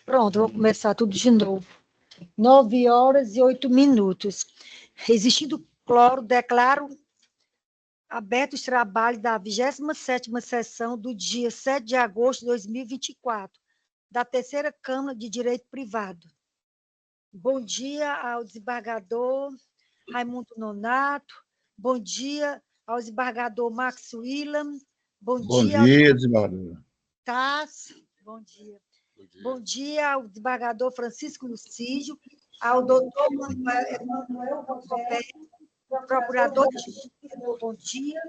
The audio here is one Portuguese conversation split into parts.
Pronto, vou começar tudo de novo. 9h08. Existindo quórum, declaro aberto os trabalhos da 27ª sessão do dia 7 de agosto de 2024, da Terceira Câmara de Direito Privado. Bom dia ao desembargador Raimundo Nonato, bom dia ao desembargador Max Willam, bom dia, desembargador. Taz, bom dia. Bom dia ao desembargador Francisco Lucídio, ao doutor Manuel Roberto, procurador de Justiça, bom dia.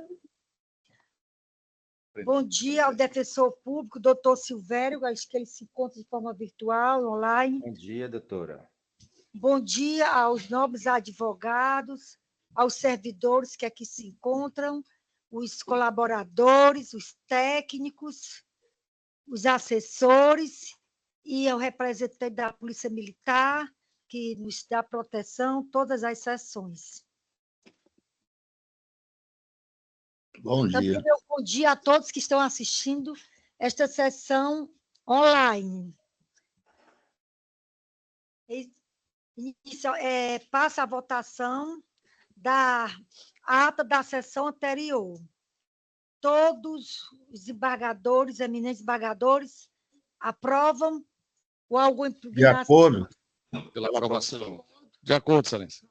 Bom dia ao defensor público, doutor Silvério, acho que ele se encontra de forma virtual, online. Bom dia, doutora. Bom dia aos nobres advogados, aos servidores que aqui se encontram, os colaboradores, os técnicos, os assessores e ao representante da Polícia Militar, que nos dá proteção todas as sessões. Bom dia. Também meu bom dia a todos que estão assistindo esta sessão online. Passa a votação da ata da sessão anterior. Todos os desembargadores, eminentes desembargadores, aprovam ou alguma impugnação? De acordo. Pela aprovação. De acordo, excelência.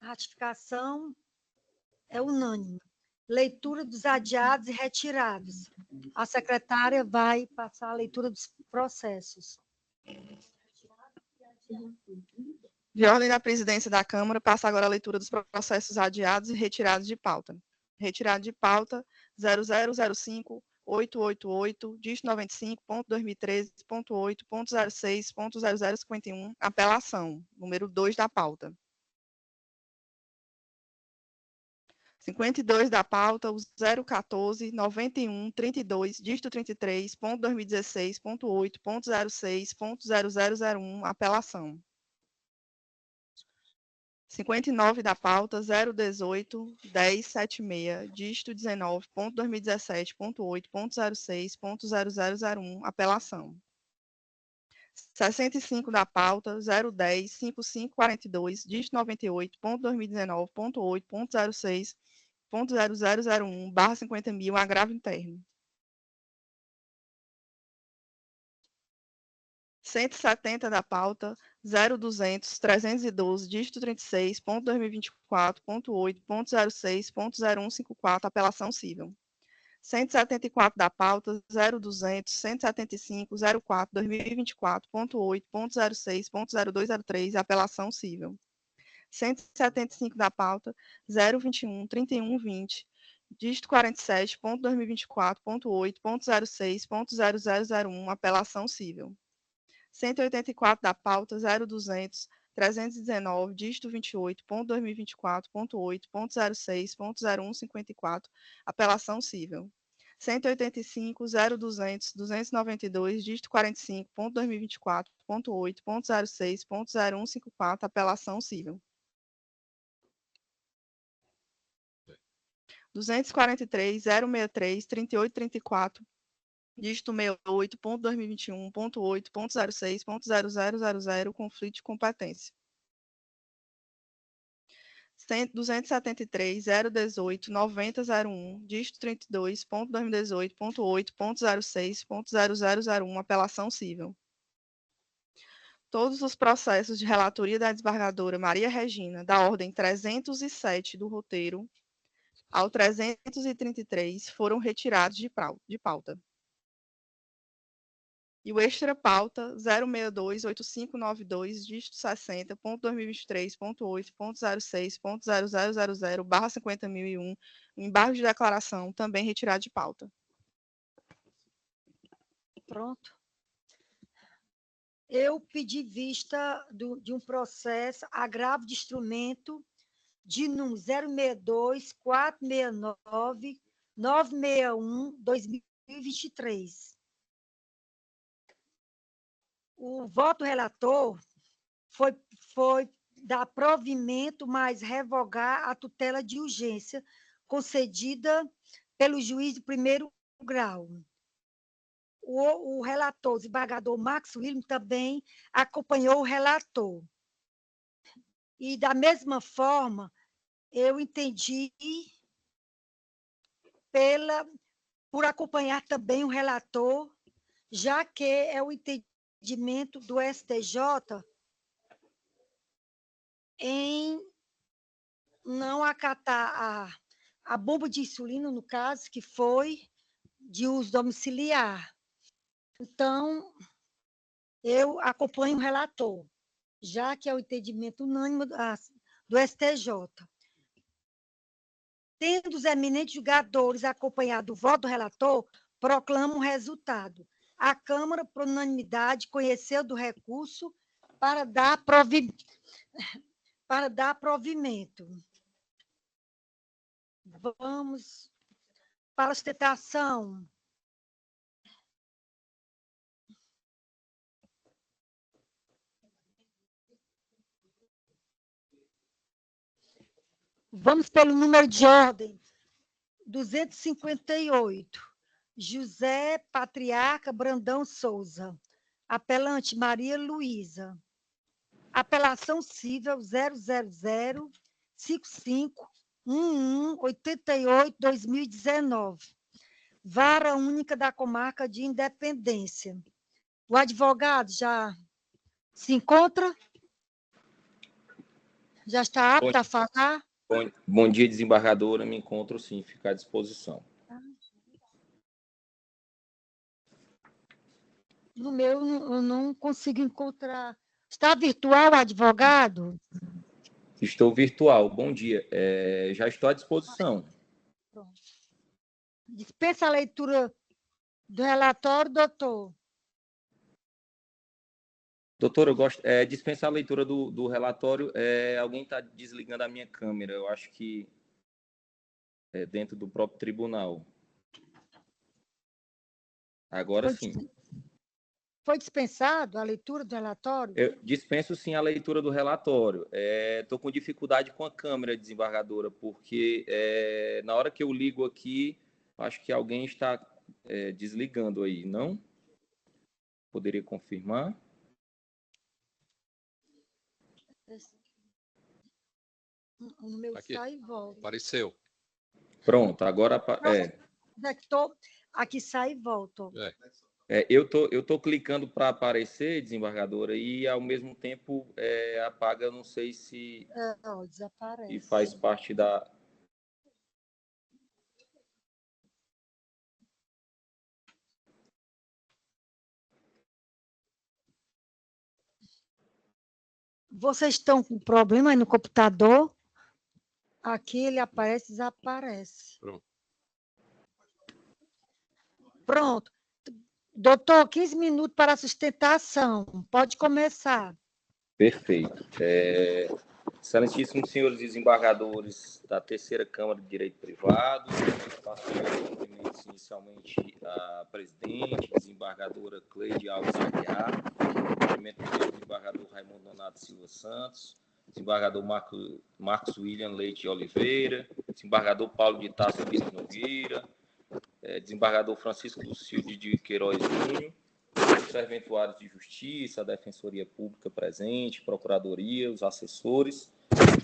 A ratificação é unânime. Leitura dos adiados e retirados. A secretária vai passar a leitura dos processos. De ordem da presidência da Câmara, passa agora a leitura dos processos adiados e retirados de pauta. Retirado de pauta 0005-888, dígito 95.2013.8.06.0051, apelação, número 2 da pauta. 52 da pauta, o 014-91-32, dígito 33.2016.8.06.0001, apelação. 59 da pauta, 018-1076, dígito 19.2017.8.06.0001, apelação. 65 da pauta, 010-5542, dígito 98.2019.8.06.0001, agravo interno. 170 da pauta, 0200-312, dígito 36.2024.8.06.0154, apelação cível. 174 da pauta, 0200-175-04-2024.8.06.0203, apelação cível. 175 da pauta, 021-3120, dígito 47.2024.8.06.0001, apelação cível. 184 da pauta, 0200-319, dígito 28.2024.8.06.0154, apelação cível. 185, 0200, 292, dígito 45.2024.8.06.0154, apelação cível. 243, 063, 3834, dígito 68.2021.8.06.0000, conflito de competência. 273, 018, 9001, dígito 32.2018.8.06.0001, apelação cível. Todos os processos de relatoria da desembargadora Maria Regina, da ordem 307 do roteiro ao 333, foram retirados de pauta. E o extra pauta 062-8592, dígito 60.2023.8.06.0000/50.001, o embargo de declaração, também retirado de pauta. Pronto. Eu pedi vista de um processo agravo de instrumento de número 062-469-961-2023. O voto relator foi dar provimento, mas revogar a tutela de urgência concedida pelo juiz de primeiro grau. O relator, o desembargador Max William, também acompanhou o relator. E, da mesma forma, eu entendi por acompanhar também o relator, já que é o entendimento do STJ em não acatar a bomba de insulina, no caso, que foi de uso domiciliar. Então, eu acompanho o relator, já que é o entendimento unânime do STJ. Tendo os eminentes julgadores acompanhado o voto do relator, proclamam o resultado. A Câmara, por unanimidade, conheceu do recurso para dar provimento. Vamos para a sustentação. Vamos pelo número de ordem 258. José Patriarca Brandão Souza. Apelante Maria Luísa. Apelação civil 000551188-2019. Vara Única da Comarca de Independência. O advogado já se encontra? Já está apto a falar? Bom dia, desembargadora. Me encontro, sim, fica à disposição. No meu, eu não consigo encontrar. Está virtual, advogado? Estou virtual. Bom dia. Já estou à disposição. Pronto. Dispensa a leitura do relatório, doutor. Doutor, dispensa a leitura do relatório. Alguém está desligando a minha câmera. Eu acho que é dentro do próprio tribunal. Agora sim. Foi dispensado a leitura do relatório? Eu dispenso, sim, a leitura do relatório. Estou com dificuldade com a câmera, desembargadora, porque na hora que eu ligo aqui, acho que alguém está desligando aí, não? Poderia confirmar? No meu Aqui. sai e volta. Apareceu. Pronto, agora... Aqui sai e volta. Eu tô clicando para aparecer, desembargadora, e ao mesmo tempo apaga, não sei se... desaparece. E faz parte da... Vocês estão com problema aí no computador? Aqui ele aparece e desaparece. Pronto. Doutor, 15 minutos para a sustentação. Pode começar. Perfeito. Excelentíssimos senhores desembargadores da Terceira Câmara de Direito Privado, faço cumprimentos inicialmente à presidente, desembargadora Cleide Alves Aguiar, cumprimento do desembargador Raimundo Donato Silva Santos, desembargador Marcos William Leite de Oliveira, desembargador Paulo de Tarso Pires Nogueira, desembargador Francisco Lucídio de Queiroz Júnior, os serventuários de justiça, a Defensoria Pública presente, Procuradoria, os assessores,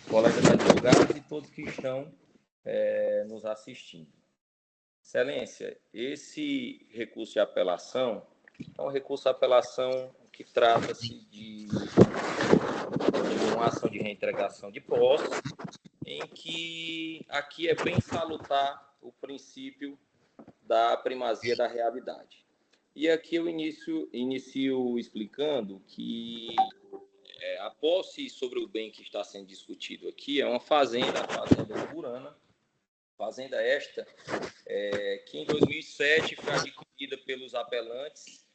colegas advogados e todos que estão nos assistindo. Excelência, esse recurso de apelação é um recurso de apelação que trata-se de uma ação de reintegração de posse, em que aqui é bem salutar o princípio da primazia da realidade. E aqui eu inicio explicando que a posse sobre o bem que está sendo discutido aqui é uma fazenda, a Fazenda Uburana, fazenda esta que em 2007 foi adquirida pelos apelantes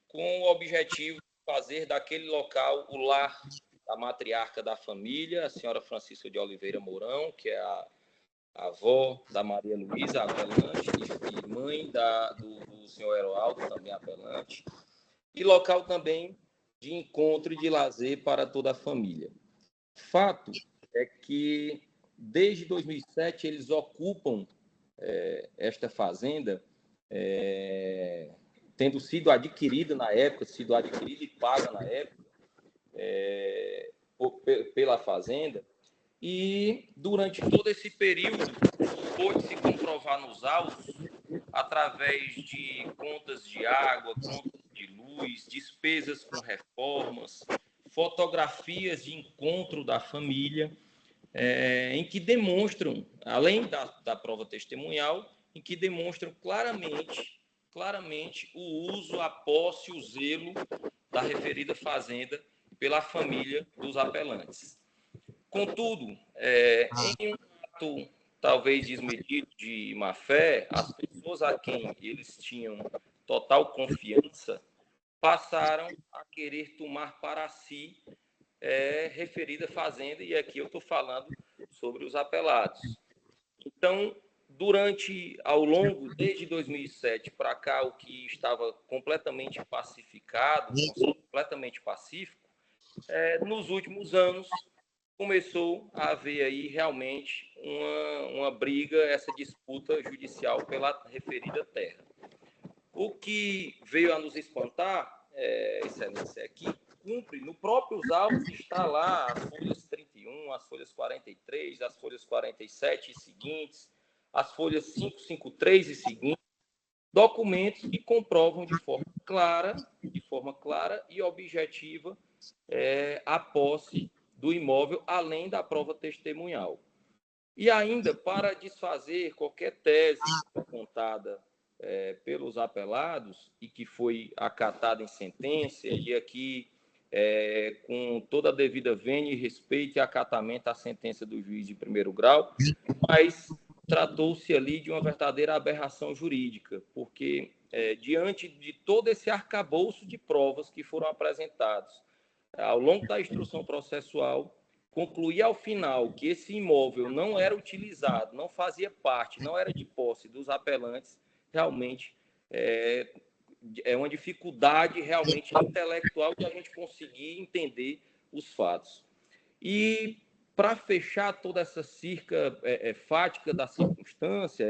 com o objetivo de fazer daquele local o lar da matriarca da família, a senhora Francisca de Oliveira Mourão, que é a avó da Maria Luísa, apelante, e mãe do senhor Heroaldo, também apelante, e local também de encontro e de lazer para toda a família. Fato é que, desde 2007, eles ocupam esta fazenda, tendo sido adquirida na época, sido adquirida e paga na época pela fazenda, e durante todo esse período pôde-se comprovar nos autos, através de contas de água, contas de luz, despesas com reformas, fotografias de encontro da família, em que demonstram, além da prova testemunhal, em que demonstram claramente o uso, a posse, o zelo da referida fazenda pela família dos apelantes. Contudo, em um ato talvez desmedido de má fé, as pessoas a quem eles tinham total confiança passaram a querer tomar para si referida fazenda, e aqui eu estou falando sobre os apelados. Então, ao longo, desde 2007 para cá, o que estava completamente pacificado, completamente pacífico, nos últimos anos começou a haver aí realmente uma briga, essa disputa judicial pela referida terra. O que veio a nos espantar, excelência, é que cumpre, no próprio autos está lá as folhas 31, as folhas 43, as folhas 47 e seguintes, as folhas 553 e seguintes, documentos que comprovam de forma clara e objetiva a posse do imóvel, além da prova testemunhal. E ainda, para desfazer qualquer tese apontada pelos apelados e que foi acatada em sentença, e aqui, com toda a devida vênia e respeito e acatamento à sentença do juiz de primeiro grau, mas tratou-se ali de uma verdadeira aberração jurídica, porque, diante de todo esse arcabouço de provas que foram apresentados ao longo da instrução processual, concluir ao final que esse imóvel não era utilizado, não fazia parte, não era de posse dos apelantes, realmente é uma dificuldade realmente intelectual de a gente conseguir entender os fatos. E, para fechar toda essa circa fática da circunstância,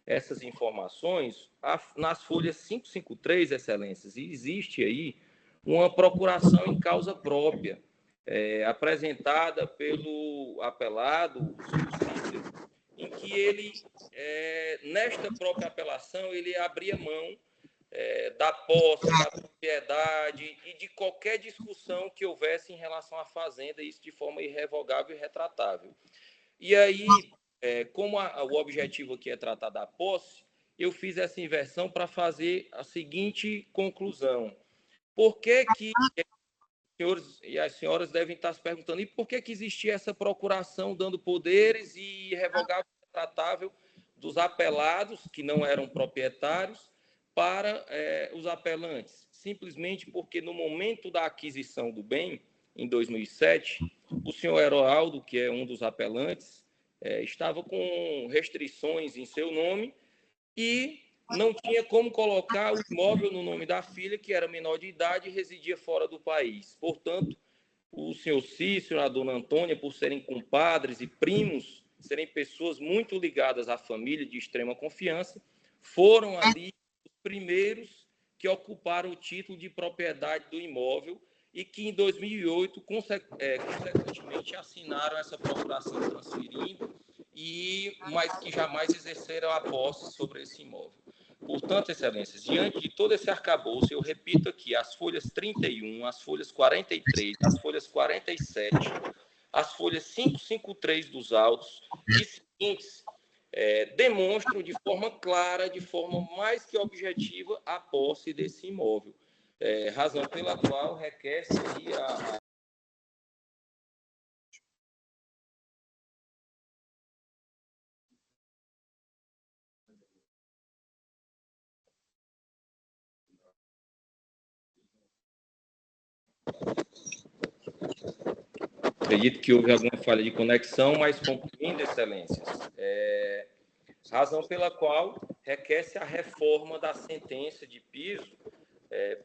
essas informações, nas folhas 553, excelências, existe aí uma procuração em causa própria, apresentada pelo apelado, o Cícero, em que ele, nesta própria apelação, ele abria mão da posse, da propriedade e de qualquer discussão que houvesse em relação à fazenda, isso de forma irrevogável e retratável. E aí, como o objetivo aqui é tratar da posse, eu fiz essa inversão para fazer a seguinte conclusão. Por que os senhores e as senhoras devem estar se perguntando, e por que existia essa procuração dando poderes e irrevogável e retratável dos apelados, que não eram proprietários, para os apelantes? Simplesmente porque, no momento da aquisição do bem, em 2007, o senhor Heroaldo, que é um dos apelantes, estava com restrições em seu nome e não tinha como colocar o imóvel no nome da filha, que era menor de idade e residia fora do país. Portanto, o senhor Cícero e a dona Antônia, por serem compadres e primos, serem pessoas muito ligadas à família, de extrema confiança, foram ali os primeiros que ocuparam o título de propriedade do imóvel e que, em 2008, consequentemente, assinaram essa procuração transferindo, mas que jamais exerceram a posse sobre esse imóvel. Portanto, excelências, diante de todo esse arcabouço, eu repito aqui, as folhas 31, as folhas 43, as folhas 47, as folhas 553 dos autos e seguintes demonstram de forma clara, de forma mais que objetiva, a posse desse imóvel. Razão pela qual requer-se aí Acredito que houve alguma falha de conexão, mas concluindo, excelências, razão pela qual requer-se a reforma da sentença de piso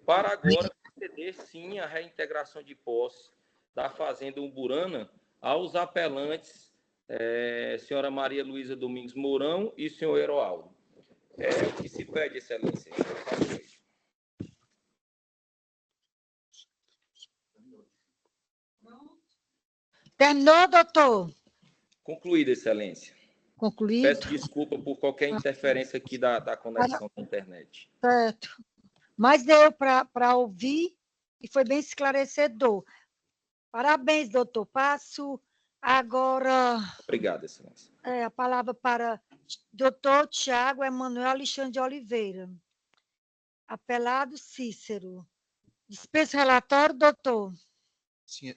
para agora conceder, sim, a reintegração de posse da Fazenda Umburana aos apelantes, senhora Maria Luísa Domingos Mourão e senhor Heroaldo. O que se pede, excelência? Terminou, doutor? Concluída, excelência. Concluído. Peço desculpa por qualquer interferência aqui da conexão da internet. Certo. Mas deu para ouvir e foi bem esclarecedor. Parabéns, doutor. Passo agora Obrigado, excelência. a palavra para doutor Tiago Emanuel Alexandre de Oliveira. Apelado Cícero. Dispensa o relatório, doutor? Sim,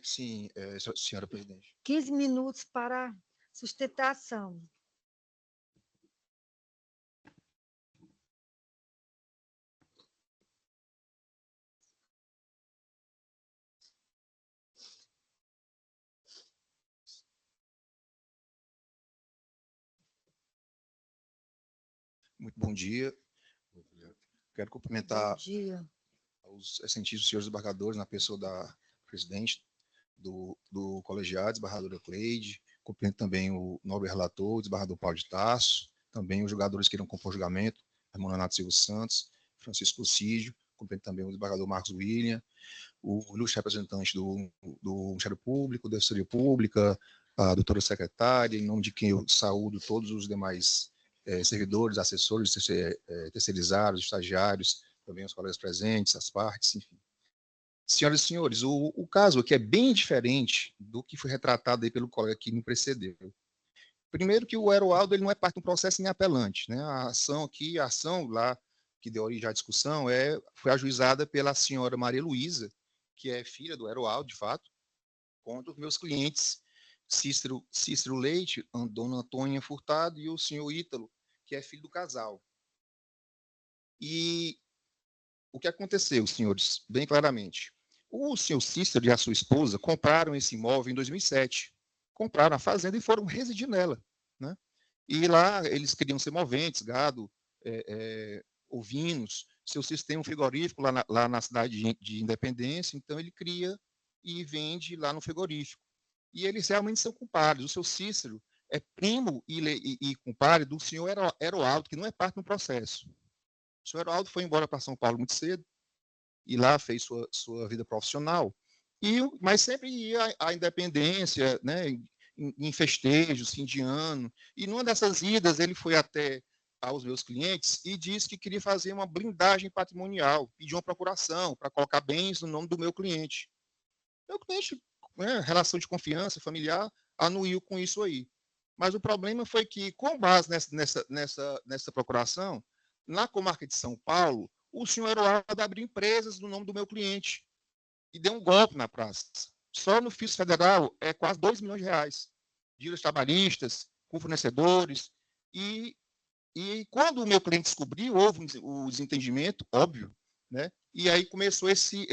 senhora presidente. 15 minutos para sustentação. Muito bom dia. Quero cumprimentar Bom dia. os excelentíssimos senhores desembargadores, na pessoa da presidente do colegiado, desembargadora Cleide. Cumprimento também o nobre relator, o desembargador Paulo de Tarso, também os julgadores que irão compor o julgamento, irmão Renato Silva Santos, Francisco Cídio. Cumprimento também o desembargador Marcos William, o ilustre representante do Ministério Público, da Assessoria Pública, a doutora secretária, em nome de quem eu saúdo todos os demais servidores, assessores terceirizados, estagiários, também os colegas presentes, as partes, enfim. Senhoras e senhores, o caso aqui é bem diferente do que foi retratado aí pelo colega que me precedeu. Primeiro que o Heroaldo ele não é parte de um processo nem apelante, né? A ação lá que deu origem à discussão foi ajuizada pela senhora Maria Luísa, que é filha do Heroaldo, de fato, contra os meus clientes Cícero Leite, dona Antônia Furtado e o senhor Ítalo, que é filho do casal. E o que aconteceu, senhores, bem claramente? O senhor Cícero e a sua esposa compraram esse imóvel em 2007. Compraram a fazenda e foram residir nela, né? E lá eles queriam ser moventes, gado, ovinos. Seu Cícero tem um frigorífico lá na cidade de Independência, então ele cria e vende lá no frigorífico. E eles realmente são culpados. O seu Cícero é primo e compadre do senhor Heroaldo, que não é parte do processo. O senhor Heroaldo foi embora para São Paulo muito cedo e lá fez sua vida profissional, mas sempre ia à Independência, né, em festejos, fim de ano. E numa dessas idas ele foi até aos meus clientes e disse que queria fazer uma blindagem patrimonial, pediu uma procuração para colocar bens no nome do meu cliente. Meu cliente, né, relação de confiança familiar, anuiu com isso aí. Mas o problema foi que, com base nessa procuração, na comarca de São Paulo, o senhor Heroaldo abriu empresas no nome do meu cliente e deu um golpe na praça. Só no fisco federal é quase 2 milhões de reais. Dívidas trabalhistas, com fornecedores. E quando o meu cliente descobriu, houve o desentendimento, óbvio, né? E aí começou esse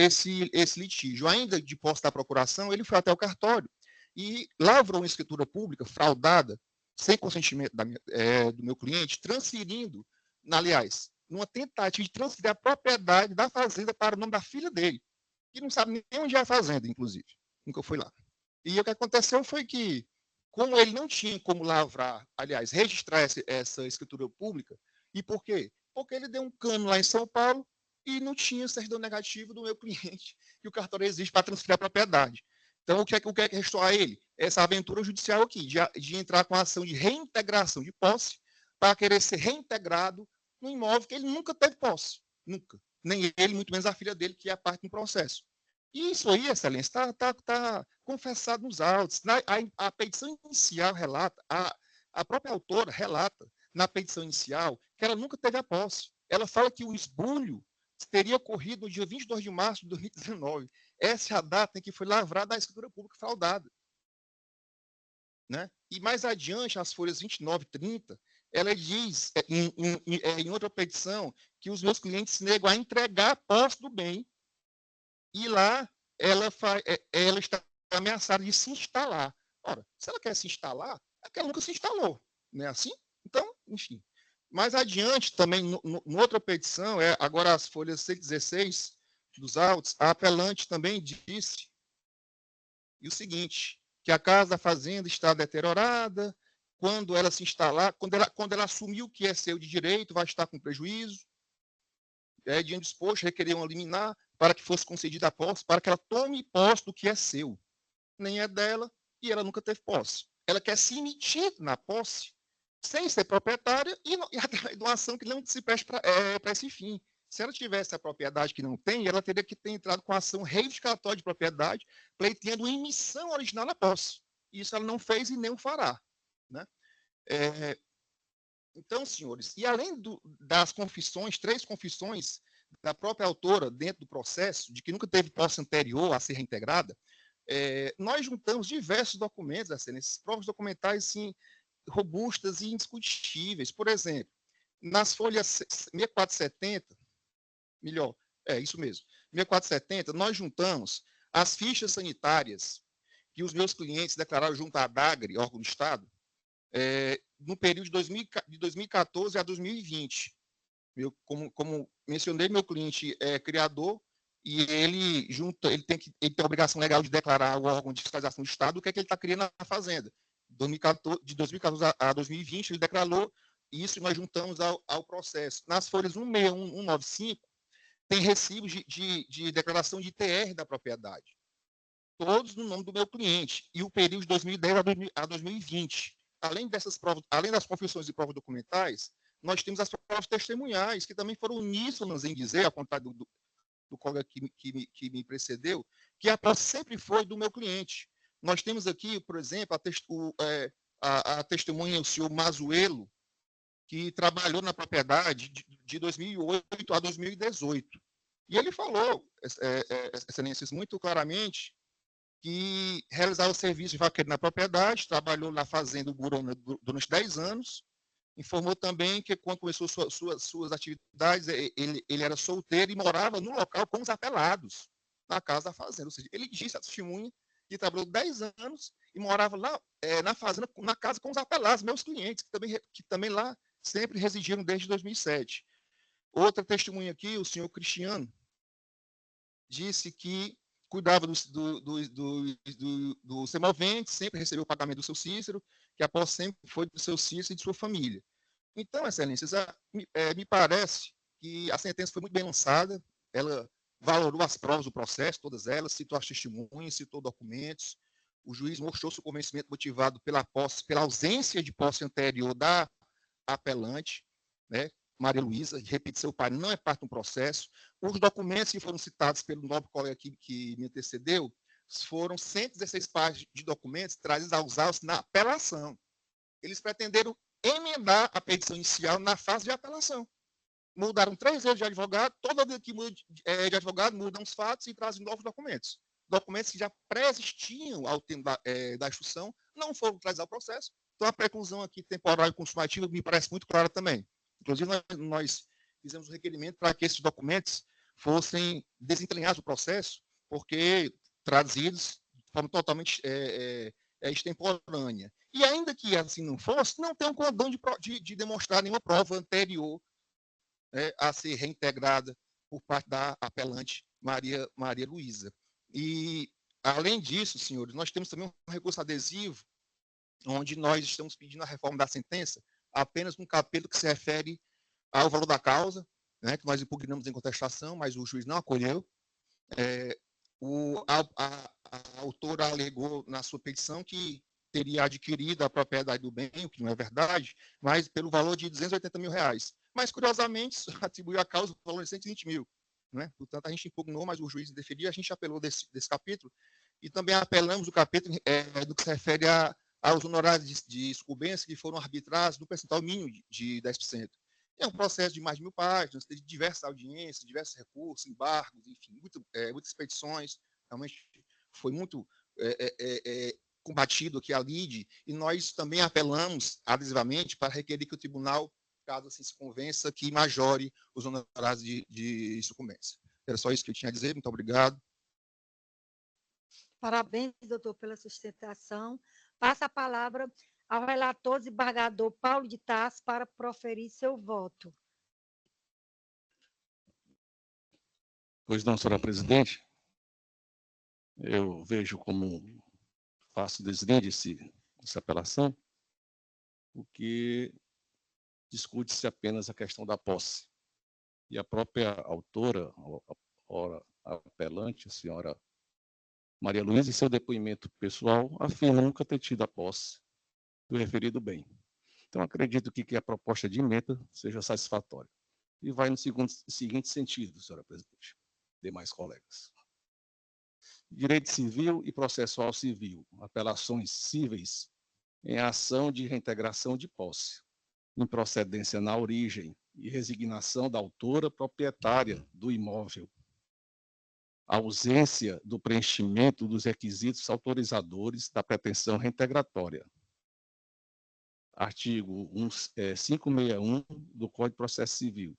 litígio. Ainda de posse da procuração, ele foi até o cartório e lavrou uma escritura pública fraudada, sem consentimento do meu cliente, transferindo, aliás, numa tentativa de transferir a propriedade da fazenda para o nome da filha dele, que não sabe nem onde é a fazenda, inclusive. Nunca foi lá. E o que aconteceu foi que, como ele não tinha como lavrar, aliás, registrar essa escritura pública, e por quê? Porque ele deu um cano lá em São Paulo e não tinha certidão negativa do meu cliente, que o cartório exige para transferir a propriedade. Então, o que é que restou a ele? Essa aventura judicial aqui, de entrar com a ação de reintegração de posse, para querer ser reintegrado no imóvel que ele nunca teve posse. Nunca. Nem ele, muito menos a filha dele, que é a parte do processo. E isso aí, excelência, está confessado nos autos. A petição inicial relata, a própria autora relata na petição inicial que ela nunca teve a posse. Ela fala que o esbulho teria ocorrido no dia 22 de março de 2019. Essa é a data em que foi lavrada a escritura pública fraudada. Né? E mais adiante, as folhas 29 e 30, ela diz, em outra petição, que os meus clientes negam a entregar a posse do bem. E lá ela está ameaçada de se instalar. Ora, se ela quer se instalar, é porque ela nunca se instalou. Não é assim? Então, enfim. Mais adiante, também, noutra petição, agora as folhas 116 dos autos, a apelante também disse E o seguinte, que a casa da fazenda está deteriorada, quando ela se instalar, quando ela assumir o que é seu de direito, vai estar com prejuízo, diante disposto, requeriam liminar para que fosse concedida a posse, para que ela tome posse do que é seu. Nem é dela e ela nunca teve posse. Ela quer se emitir na posse sem ser proprietária e através de uma ação que não se preste para esse fim. Se ela tivesse a propriedade que não tem, ela teria que ter entrado com a ação reivindicatória de propriedade, pleiteando emissão original na posse. Isso ela não fez e nem o fará. Né? Então, senhores, e além das confissões, 3 confissões da própria autora dentro do processo, de que nunca teve posse anterior a ser reintegrada, nós juntamos diversos documentos, excelências, provas documentais assim, robustas e indiscutíveis. Por exemplo, nas folhas 6470, melhor, isso mesmo, 6470, nós juntamos as fichas sanitárias que os meus clientes declararam junto à DAGRE, órgão do Estado, no período de 2014 a 2020. Como mencionei, meu cliente é criador e ele tem a obrigação legal de declarar ao órgão de fiscalização do Estado o que é que ele está criando na fazenda. De 2014 a 2020, ele declarou isso e nós juntamos ao processo. Nas folhas 161, 195, tem recibos de declaração de ITR da propriedade. Todos no nome do meu cliente. E o período de 2010 a 2020. Além dessas provas, além das confissões e provas documentais, nós temos as provas testemunhais, que também foram uníssonas em dizer, ao contrário do colega que me precedeu, que a posse sempre foi do meu cliente. Nós temos aqui, por exemplo, a testemunha, o senhor Mazuelo, que trabalhou na propriedade de 2008 a 2018. E ele falou, excelências, muito claramente, que realizava o serviço de vaqueiro na propriedade, trabalhou na fazenda Burona durante 10 anos, informou também que quando começou suas atividades, ele era solteiro e morava no local com os apelados, na casa da fazenda. Ou seja, ele disse à testemunha que trabalhou 10 anos e morava lá na fazenda, na casa com os apelados, meus clientes, que também lá sempre residiram desde 2007. Outra testemunha aqui, o senhor Cristiano, disse que cuidava do semovente, sempre recebeu o pagamento do seu Cícero, que a posse sempre foi do seu Cícero e de sua família. Então, excelências, me parece que a sentença foi muito bem lançada, ela valorou as provas do processo, todas elas, citou as testemunhas, citou documentos, o juiz mostrou seu convencimento motivado pela ausência de posse anterior da apelante, né? Maria Luísa, repito, seu pai não é parte do processo. Os documentos que foram citados pelo nobre colega que me antecedeu foram 116 páginas de documentos trazidos aos autos na apelação. Eles pretenderam emendar a petição inicial na fase de apelação. Mudaram 3 vezes de advogado, toda vez que muda de advogado, mudam os fatos e trazem novos documentos. Documentos que já pré-existiam ao tempo da instrução, não foram trazidos ao processo. Então, a preclusão aqui temporal e consumativa me parece muito clara também. Inclusive, nós fizemos um requerimento para que esses documentos fossem desentranhados do processo, porque traduzidos de forma totalmente extemporânea. E ainda que assim não fosse, não tem um condão de demonstrar nenhuma prova anterior a ser reintegrada por parte da apelante Maria Luísa. E, além disso, senhores, nós temos também um recurso adesivo, onde nós estamos pedindo a reforma da sentença apenas num capítulo que se refere ao valor da causa, né, que nós impugnamos em contestação, mas o juiz não acolheu. A autora alegou na sua petição que teria adquirido a propriedade do bem, o que não é verdade, mas pelo valor de R$280 mil. Mas, curiosamente, atribuiu a causa o valor de 120 mil. Né? Portanto, a gente impugnou, mas o juiz indeferiu, a gente apelou desse capítulo, e também apelamos o capítulo do que se refere aos honorários de sucumbência que foram arbitrados no percentual mínimo de 10%. É um processo de mais de 1000 páginas, de diversas audiências, diversos recursos, embargos, enfim, muitas petições. Realmente foi muito combatido aqui a lide, e nós também apelamos adesivamente para requerer que o tribunal, caso assim se convença, que majore os honorários de sucumbência. Era só isso que eu tinha a dizer. Muito obrigado. Parabéns, doutor, pela sustentação. Passa a palavra ao relator desembargador Paulo de Tarso para proferir seu voto. Pois não, senhora presidente. Eu vejo como faço deslinde dessa apelação, porque discute-se apenas a questão da posse. E a própria autora, a apelante, a senhora Maria Luísa, em seu depoimento pessoal, afirma nunca ter tido a posse do referido bem. Então, acredito que a proposta de emenda seja satisfatória. E vai no seguinte sentido, senhora presidente, demais colegas. Direito civil e processual civil, apelações cíveis em ação de reintegração de posse, improcedência na origem e resignação da autora proprietária do imóvel, ausência do preenchimento dos requisitos autorizadores da pretensão reintegratória. Artigo 561 do Código de Processo Civil.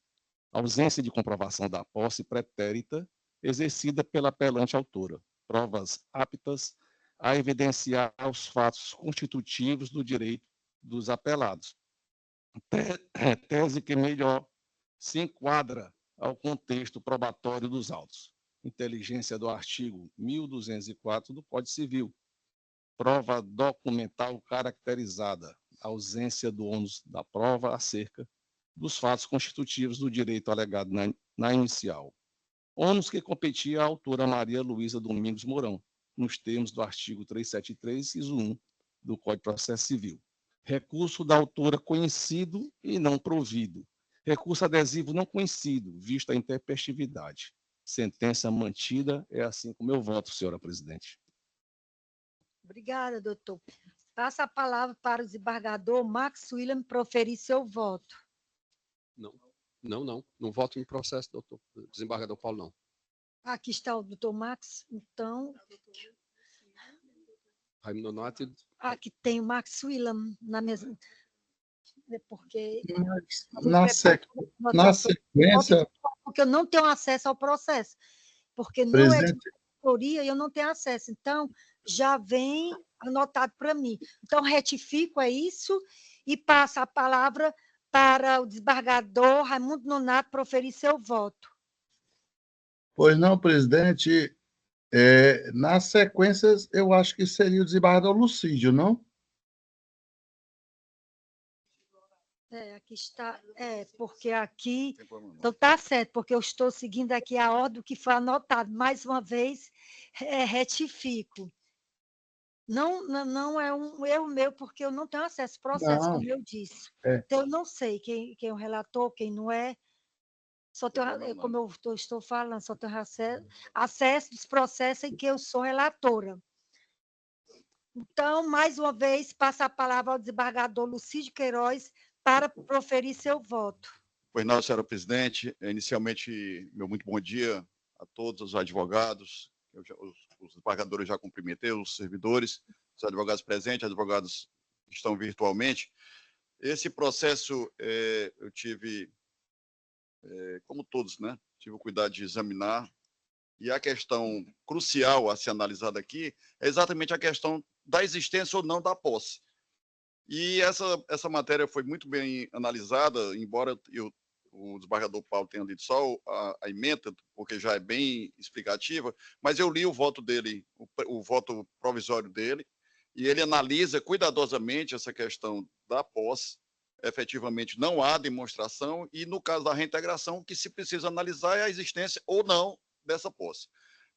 Ausência de comprovação da posse pretérita exercida pela apelante autora. Provas aptas a evidenciar os fatos constitutivos do direito dos apelados. Tese que melhor se enquadra ao contexto probatório dos autos. Inteligência do artigo 1204 do Código Civil. Prova documental caracterizada. Ausência do ônus da prova acerca dos fatos constitutivos do direito alegado na inicial. Ônus que competia à autora Maria Luísa Domingos Mourão, nos termos do artigo 373, inciso 1 do Código de Processo Civil. Recurso da autora conhecido e não provido. Recurso adesivo não conhecido, visto a intempestividade. Sentença mantida, é assim como eu voto, senhora presidente. Obrigada, doutor. Passa a palavra para o desembargador Max William proferir seu voto. Não voto em processo, doutor. Desembargador Paulo, não. Aqui está o doutor Max, então... Raimundo Nonato. Aqui tem o Max William na mesma... Porque... Na sequência... Porque eu não tenho acesso ao processo. Porque não presidente, é de autoria e eu não tenho acesso. Então, já vem anotado para mim. Então, retifico, é isso, e passo a palavra para o desembargador Raimundo Nonato proferir seu voto. Pois não, presidente, nas sequências, eu acho que seria o desembargador Lucídio, não? Aqui está, porque aqui, então está certo, porque eu estou seguindo aqui a ordem que foi anotado. Mais uma vez, retifico. Não é um erro meu, porque eu não tenho acesso ao processo, Não. como eu disse. É. Então, eu não sei quem é o relator, quem não é. Só tenho, como eu estou falando, só tenho acesso dos processos em que eu sou relatora. Então, mais uma vez, passo a palavra ao desembargador Lucídio Queiroz para proferir seu voto. Pois não, senhora presidente. Inicialmente, meu muito bom dia a todos os advogados. Os desembargadores já cumprimentei, os servidores, os advogados presentes, advogados que estão virtualmente. Esse processo eu tive, como todos, né? Tive o cuidado de examinar. E a questão crucial a ser analisada aqui é exatamente a questão da existência ou não da posse. E essa matéria foi muito bem analisada, embora o desembargador Paulo tenha lido só a emenda, porque já é bem explicativa, mas eu li o voto dele, o voto provisório dele, e ele analisa cuidadosamente essa questão da posse. Efetivamente, não há demonstração, e no caso da reintegração, o que se precisa analisar é a existência ou não dessa posse.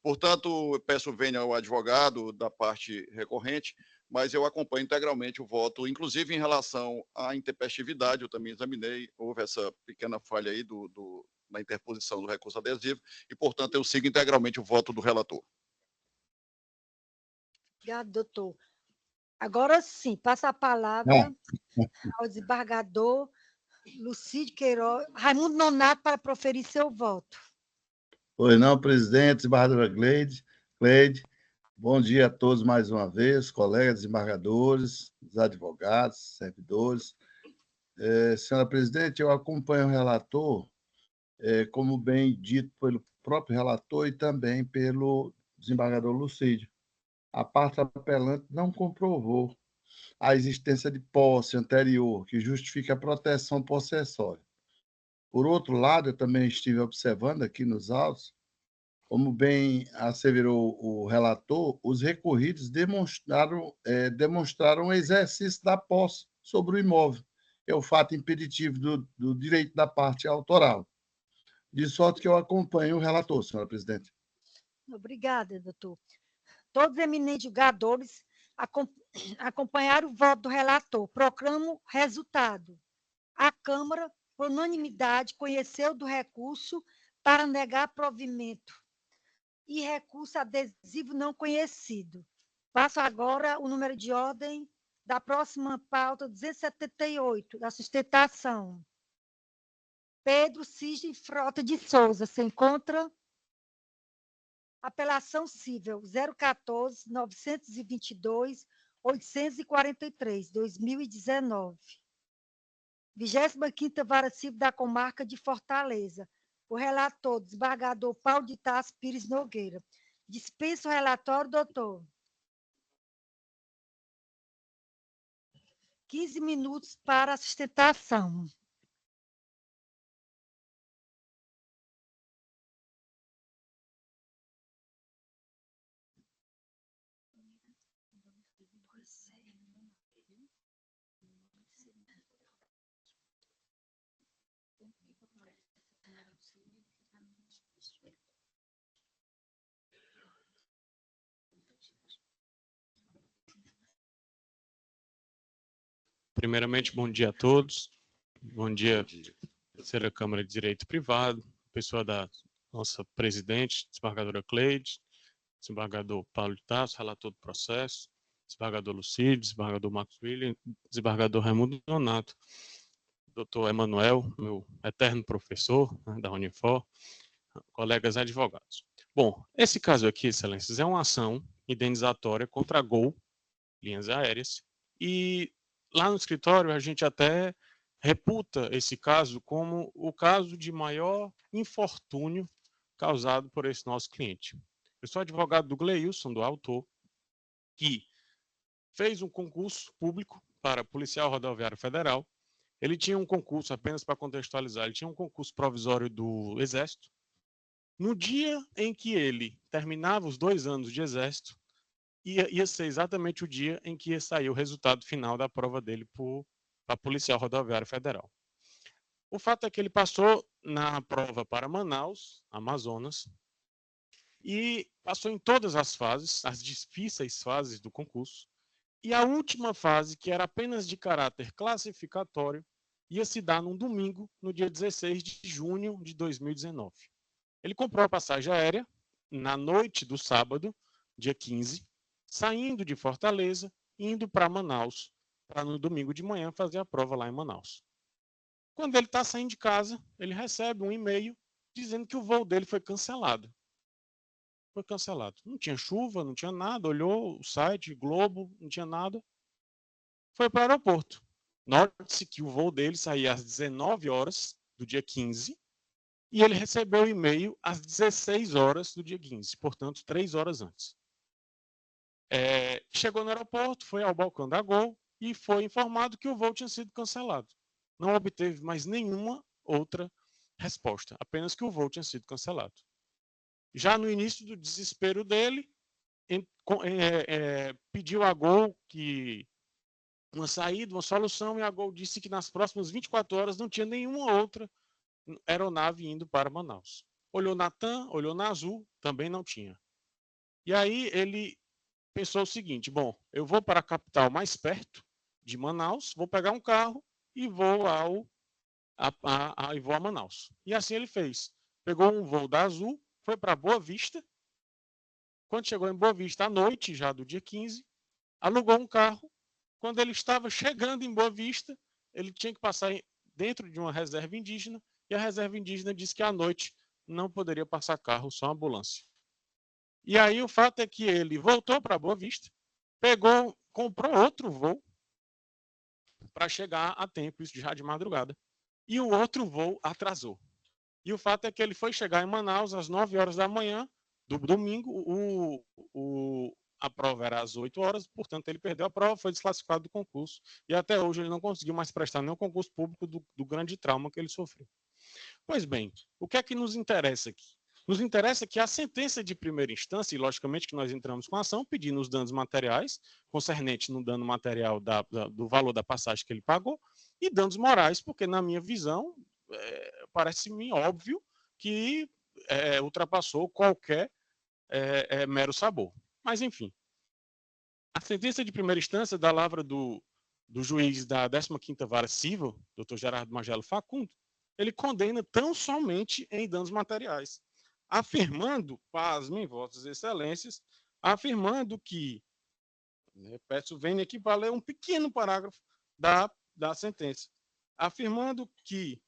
Portanto, peço venha ao advogado da parte recorrente, mas eu acompanho integralmente o voto, inclusive em relação à intempestividade, eu também examinei, houve essa pequena falha aí na interposição do recurso adesivo, e, portanto, eu sigo integralmente o voto do relator. Obrigado, doutor. Agora sim, passa a palavra ao desembargador Lucídio Queiroz, Raimundo Nonato, para proferir seu voto. Pois não, presidente, desembargadora Cleide. Bom dia a todos mais uma vez, colegas desembargadores, os advogados, servidores. Senhora presidente, eu acompanho o relator, como bem dito pelo próprio relator e também pelo desembargador Lucídio. A parte apelante não comprovou a existência de posse anterior, que justifica a proteção possessória. Por outro lado, eu também estive observando aqui nos autos, Como bem asseverou o relator, os recorridos demonstraram o exercício da posse sobre o imóvel, que é o fato impeditivo do direito da parte autoral. De sorte que eu acompanho o relator, senhora presidente. Obrigada, doutor. Todos os eminentes julgadores acompanharam o voto do relator. Proclamo resultado. A Câmara, por unanimidade, conheceu do recurso para negar provimento e recurso adesivo não conhecido. Passo agora o número de ordem da próxima pauta 278, da sustentação. Pedro Cisne Frota de Souza, se encontra. Apelação civil 014-922-843, 2019. 25ª Vara Civil da Comarca de Fortaleza. O relator, desembargador Paulo de Tarso Pires Nogueira. Dispensa o relatório, doutor. 15 minutos para a sustentação. Primeiramente, bom dia a todos. Bom dia, terceira Câmara de Direito Privado, pessoa da nossa presidente, desembargadora Cleide, desembargador Paulo de Tarso, relator do processo, desembargador Lucídio, desembargador Marcos William, desembargador Raimundo Donato, doutor Emanuel, meu eterno professor, né, da Unifor, colegas advogados. Bom, esse caso aqui, excelências, é uma ação indenizatória contra a Gol, linhas aéreas, e lá no escritório a gente até reputa esse caso como o caso de maior infortúnio causado por esse nosso cliente. Eu sou advogado do Gleilson, do autor, que fez um concurso público para policial rodoviário federal. Ele tinha um concurso, apenas para contextualizar, ele tinha um concurso provisório do Exército. No dia em que ele terminava os 2 anos de Exército, ia ser exatamente o dia em que ia sair o resultado final da prova dele para policial rodoviário federal. O fato é que ele passou na prova para Manaus, Amazonas, e passou em todas as fases, as difíceis fases do concurso, e a última fase, que era apenas de caráter classificatório, ia se dar num domingo, no dia 16 de junho de 2019. Ele comprou a passagem aérea na noite do sábado, dia 15, saindo de Fortaleza, indo para Manaus, para no domingo de manhã fazer a prova lá em Manaus. Quando ele está saindo de casa, ele recebe um e-mail dizendo que o voo dele foi cancelado. Foi cancelado. Não tinha chuva, não tinha nada, olhou o site, Globo, não tinha nada. Foi para o aeroporto. Note-se que o voo dele saía às 19 horas do dia 15 e ele recebeu o e-mail às 16 horas do dia 15, portanto, 3 horas antes. Chegou no aeroporto, foi ao balcão da Gol e foi informado que o voo tinha sido cancelado. Não obteve mais nenhuma outra resposta, apenas que o voo tinha sido cancelado. Já no início do desespero dele, pediu a Gol que uma saída, uma solução, e a Gol disse que nas próximas 24 horas não tinha nenhuma outra aeronave indo para Manaus. Olhou na TAM, olhou na Azul, também não tinha. E aí ele pensou o seguinte: bom, eu vou para a capital mais perto de Manaus, vou pegar um carro e vou a Manaus. E assim ele fez. Pegou um voo da Azul, foi para Boa Vista. Quando chegou em Boa Vista à noite, já do dia 15, alugou um carro. Quando ele estava chegando em Boa Vista, ele tinha que passar dentro de uma reserva indígena, e a reserva indígena disse que à noite não poderia passar carro, só ambulância. E aí o fato é que ele voltou para Boa Vista, comprou outro voo para chegar a tempo, isso já de madrugada, e o outro voo atrasou. E o fato é que ele foi chegar em Manaus às 9 horas da manhã do domingo, a prova era às 8 horas, portanto ele perdeu a prova, foi desclassificado do concurso, e até hoje ele não conseguiu mais prestar nenhum concurso público do grande trauma que ele sofreu. Pois bem, o que é que nos interessa aqui? Nos interessa que a sentença de primeira instância, e logicamente que nós entramos com a ação pedindo os danos materiais, concernente no dano material do valor da passagem que ele pagou, e danos morais, porque, na minha visão, parece-me óbvio que ultrapassou qualquer mero sabor. Mas, enfim, a sentença de primeira instância da lavra do juiz da 15ª Vara Civil, Dr. Gerardo Magelo Facundo, ele condena tão somente em danos materiais, afirmando, pasmem, vossas excelências, afirmando que, peço venha aqui para ler um pequeno parágrafo da sentença, afirmando que,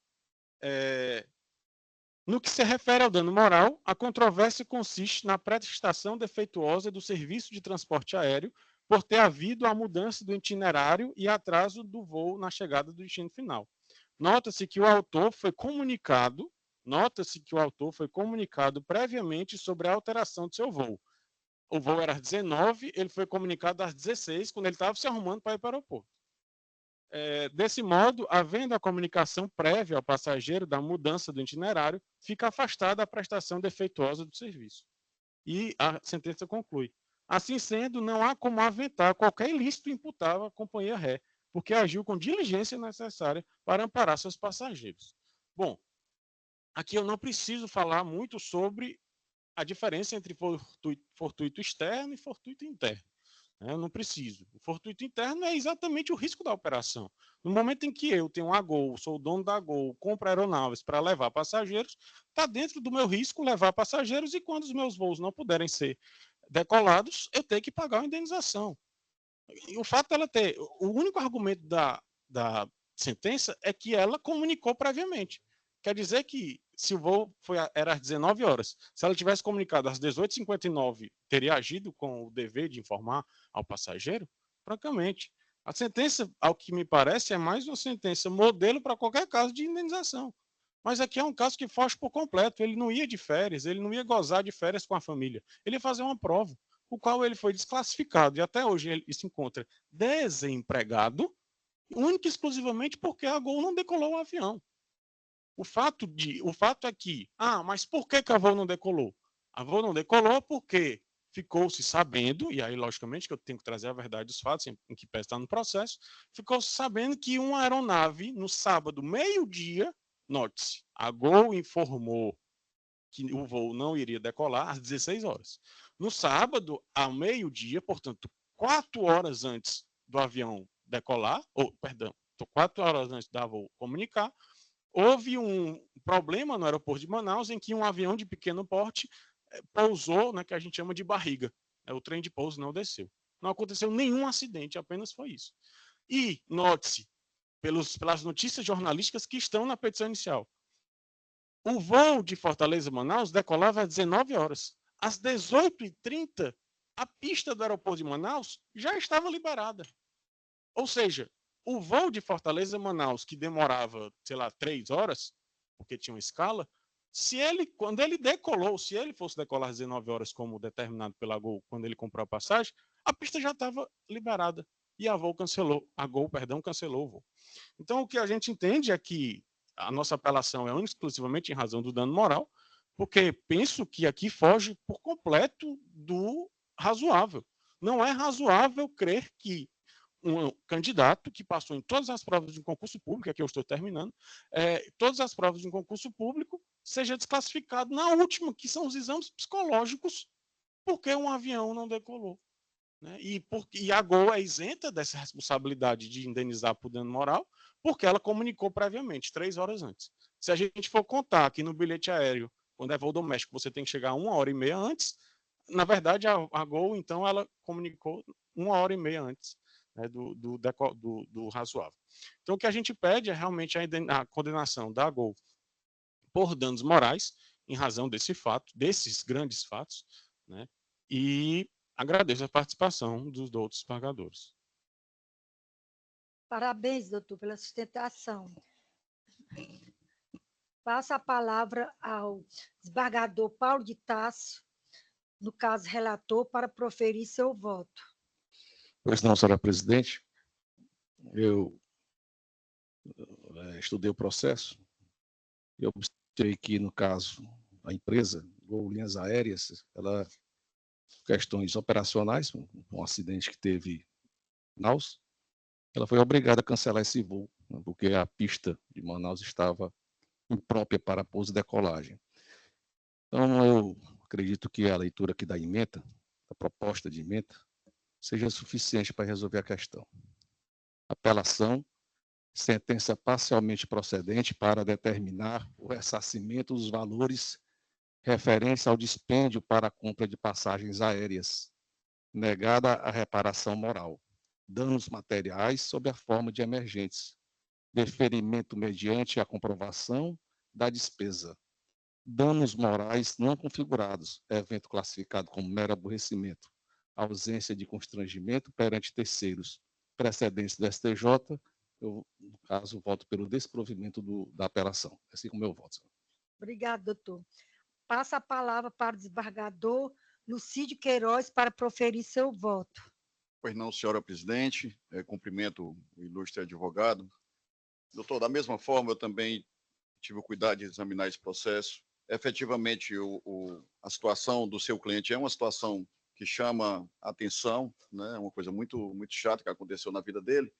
no que se refere ao dano moral, a controvérsia consiste na prestação defeituosa do serviço de transporte aéreo por ter havido a mudança do itinerário e atraso do voo na chegada do destino final. Nota-se que o autor foi comunicado previamente sobre a alteração do seu voo. O voo era às 19, ele foi comunicado às 16, quando ele estava se arrumando para ir para o aeroporto. Desse modo, havendo a comunicação prévia ao passageiro da mudança do itinerário, fica afastada a prestação defeituosa do serviço. E a sentença conclui: assim sendo, não há como aventar qualquer ilícito imputável à companhia ré, porque agiu com diligência necessária para amparar seus passageiros. Bom, aqui eu não preciso falar muito sobre a diferença entre fortuito externo e fortuito interno. Eu não preciso. O fortuito interno é exatamente o risco da operação. No momento em que eu tenho a Gol, sou o dono da Gol, compro aeronaves para levar passageiros, está dentro do meu risco levar passageiros e quando os meus voos não puderem ser decolados, eu tenho que pagar uma indenização. E o fato dela ter... O único argumento da sentença é que ela comunicou previamente. Quer dizer que se o voo era às 19 horas, se ela tivesse comunicado às 18h59, teria agido com o dever de informar ao passageiro? Francamente. A sentença, ao que me parece, é mais uma sentença modelo para qualquer caso de indenização. Mas aqui é um caso que foge por completo. Ele não ia de férias, ele não ia gozar de férias com a família. Ele ia fazer uma prova, o qual ele foi desclassificado. E até hoje ele se encontra desempregado, única e exclusivamente porque a Gol não decolou o avião. O fato é que, mas por que a Voo não decolou? A Voo não decolou porque ficou-se sabendo, e aí, logicamente, que eu tenho que trazer a verdade dos fatos, em que pese estar no processo, ficou-se sabendo que uma aeronave, no sábado, meio-dia, note-se, a Gol informou que o voo não iria decolar às 16 horas. No sábado, ao meio-dia, portanto, 4 horas antes do avião decolar, 4 horas antes da Voo comunicar, houve um problema no aeroporto de Manaus em que um avião de pequeno porte pousou, que a gente chama de barriga. O trem de pouso não desceu. Não aconteceu nenhum acidente, apenas foi isso. E, note-se, pelas notícias jornalísticas que estão na petição inicial, o voo de Fortaleza a Manaus decolava às 19 horas. Às 18h30, a pista do aeroporto de Manaus já estava liberada. Ou seja, o voo de Fortaleza a Manaus, que demorava, 3 horas, porque tinha uma escala, quando ele decolou, se ele fosse decolar às 19 horas, como determinado pela Gol, quando ele comprou a passagem, a pista já estava liberada. E a Gol cancelou o voo. Então, o que a gente entende é que a nossa apelação é única exclusivamente em razão do dano moral, porque penso que aqui foge por completo do razoável. Não é razoável crer que um candidato que passou em todas as provas de um concurso público, aqui eu estou terminando, todas as provas de um concurso público, seja desclassificado na última, que são os exames psicológicos, porque um avião não decolou. E a Gol é isenta dessa responsabilidade de indenizar por dano moral, porque ela comunicou previamente, 3 horas antes. Se a gente for contar que no bilhete aéreo, quando é voo doméstico, você tem que chegar 1h30 antes, na verdade, a Gol, então, ela comunicou 1h30 antes do razoável. Então, o que a gente pede é realmente a condenação da Gol por danos morais, em razão desse fato, desses grandes fatos, e agradeço a participação dos outros pagadores. Parabéns, doutor, pela sustentação. Passo a palavra ao desembargador Paulo de Tarso, no caso relator, para proferir seu voto. Pois não, senhora presidente. Eu estudei o processo e observei que, no caso, a empresa Gol Linhas Aéreas, ela, questões operacionais, um acidente que teve em Manaus, ela foi obrigada a cancelar esse voo, né, porque a pista de Manaus estava imprópria para pouso e decolagem. Então, eu acredito que a leitura aqui da ementa, a proposta de ementa, seja suficiente para resolver a questão. Apelação, sentença parcialmente procedente para determinar o ressarcimento dos valores referentes ao dispêndio para a compra de passagens aéreas, negada a reparação moral, danos materiais sob a forma de emergentes, deferimento mediante a comprovação da despesa, danos morais não configurados, evento classificado como mero aborrecimento, ausência de constrangimento perante terceiros, precedentes do STJ, eu, no caso, voto pelo desprovimento da apelação. Assim como eu voto. Obrigada, doutor. Passa a palavra para o desembargador Lucídio Queiroz para proferir seu voto. Pois não, senhora presidente, cumprimento o ilustre advogado. Doutor, da mesma forma, eu também tive o cuidado de examinar esse processo. Efetivamente, a situação do seu cliente é uma situação que chama a atenção, né? Uma coisa muito, muito chata que aconteceu na vida dele.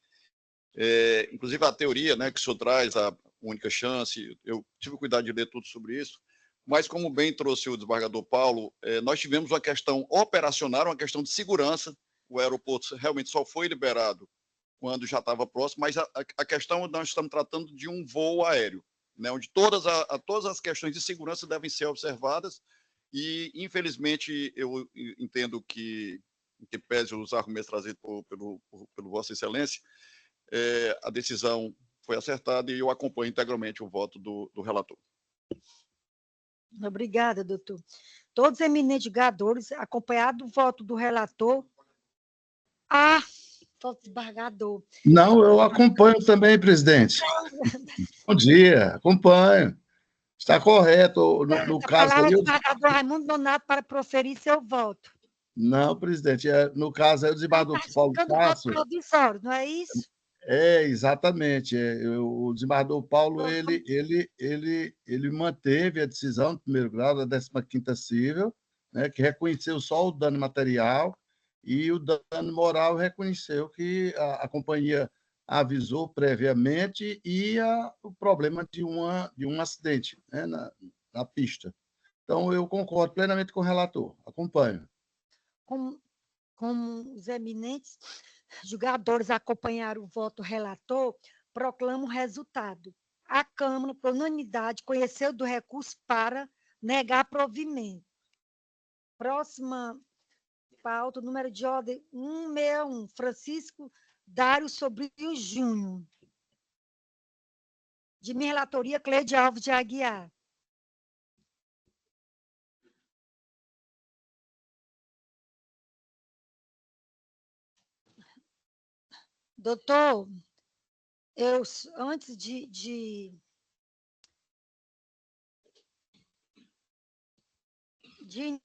Inclusive, a teoria, né, que o senhor traz, a única chance, eu tive o cuidado de ler tudo sobre isso, mas, como bem trouxe o desembargador Paulo, nós tivemos uma questão operacional, uma questão de segurança. O aeroporto realmente só foi liberado quando já estava próximo, mas a questão, nós estamos tratando de um voo aéreo, né, onde todas as questões de segurança devem ser observadas e, infelizmente, eu entendo que pese os argumentos trazidos pelo Vossa Excelência, a decisão foi acertada e eu acompanho integralmente o voto do relator. Obrigada, doutor. Todos os eminentes julgadores, acompanhado do voto do relator. Voto desembargador. Não, eu acompanho também, presidente. Bom dia, acompanho. Está correto. No caso palavra aí, do desembargador Raimundo Nonato para proferir seu voto. Não, presidente, no caso aí, o desembargador Paulo Tasso... voto provisório, não é isso? Exatamente. O desembargador Paulo, ele manteve a decisão do primeiro grau da 15ª cível, né, que reconheceu só o dano material, e o dano moral reconheceu que a companhia avisou previamente e o problema de um acidente, né, na pista. Então, eu concordo plenamente com o relator, acompanho. Como os eminentes julgadores acompanharam o voto relator, proclamo o resultado. A Câmara, por unanimidade, conheceu do recurso para negar provimento. Próxima pauta, número de ordem 161, Francisco Dário Sobrinho Júnior. De minha relatoria, Cleide Alves de Aguiar. Doutor, eu, antes de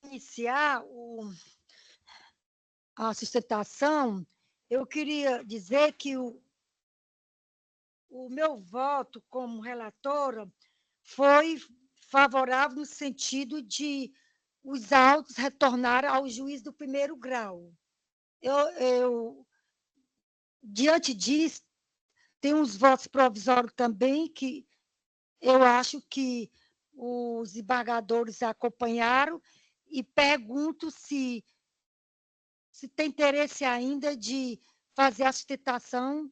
iniciar a sustentação, eu queria dizer que o meu voto como relatora foi favorável no sentido de os autos retornarem ao juiz do primeiro grau. Diante disso, tem uns votos provisórios também que eu acho que os embargadores acompanharam e pergunto se tem interesse ainda de fazer a sustentação.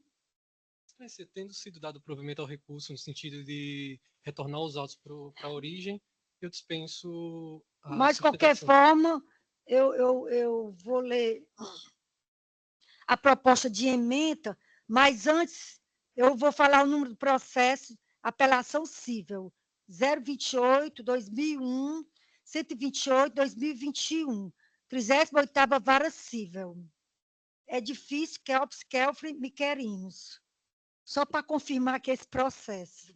Tendo sido dado provimento ao recurso no sentido de retornar os autos para a origem, eu dispenso a Mas, de qualquer forma, eu vou ler a proposta de ementa, mas antes eu vou falar o número do processo, apelação cível 028/2001, 128/2021, 38ª Vara Cível. Edifício Kelps Kelfre Miquerinos. Só para confirmar aqui esse processo.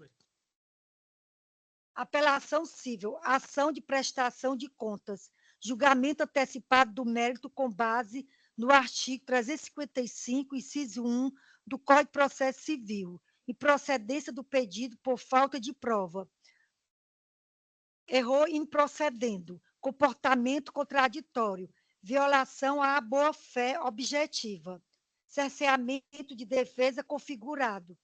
Apelação cível, ação de prestação de contas, julgamento antecipado do mérito com base no artigo 355, inciso 1 do Código de Processo Civil, e procedência do pedido por falta de prova. errou improcedendo, comportamento contraditório, violação à boa-fé objetiva, cerceamento de defesa configurado,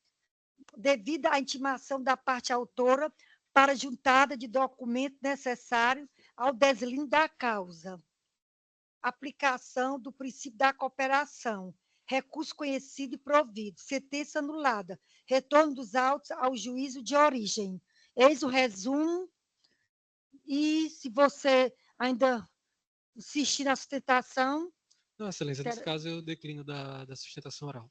devido à intimação da parte autora para juntada de documentos necessários ao deslinde da causa, aplicação do princípio da cooperação, recurso conhecido e provido, sentença anulada, retorno dos autos ao juízo de origem. Eis o resumo, e se você ainda insistir na sustentação... Não, Excelência, nesse caso eu declino da sustentação oral.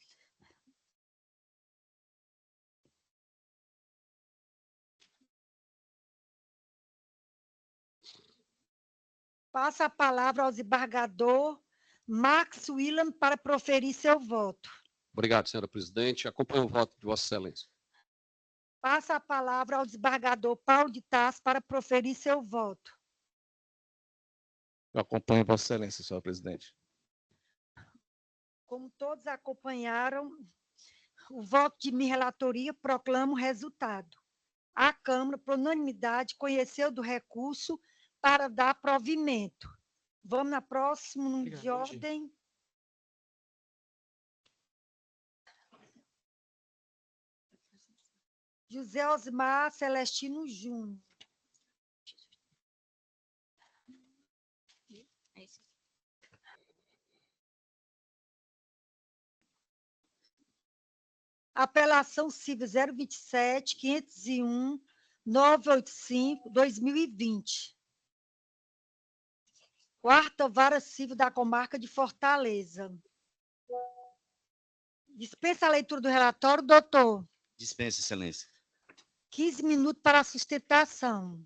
Passa a palavra ao desembargador Max William para proferir seu voto. Obrigado, senhora presidente. Acompanho o voto de Vossa Excelência. Passa a palavra ao desembargador Paulo de Tarso para proferir seu voto. Eu acompanho Vossa Excelência, senhora presidente. Como todos acompanharam o voto de minha relatoria, proclamo o resultado. A Câmara, por unanimidade, conheceu do recurso para dar provimento. Vamos na próxima, Obrigado, de ordem. José Osmar Celestino Júnior. Apelação civil 027, 501, 985, 2020. Quarta Vara Civil da Comarca de Fortaleza. Dispensa a leitura do relatório, doutor. Dispensa, Excelência. 15 minutos para a sustentação.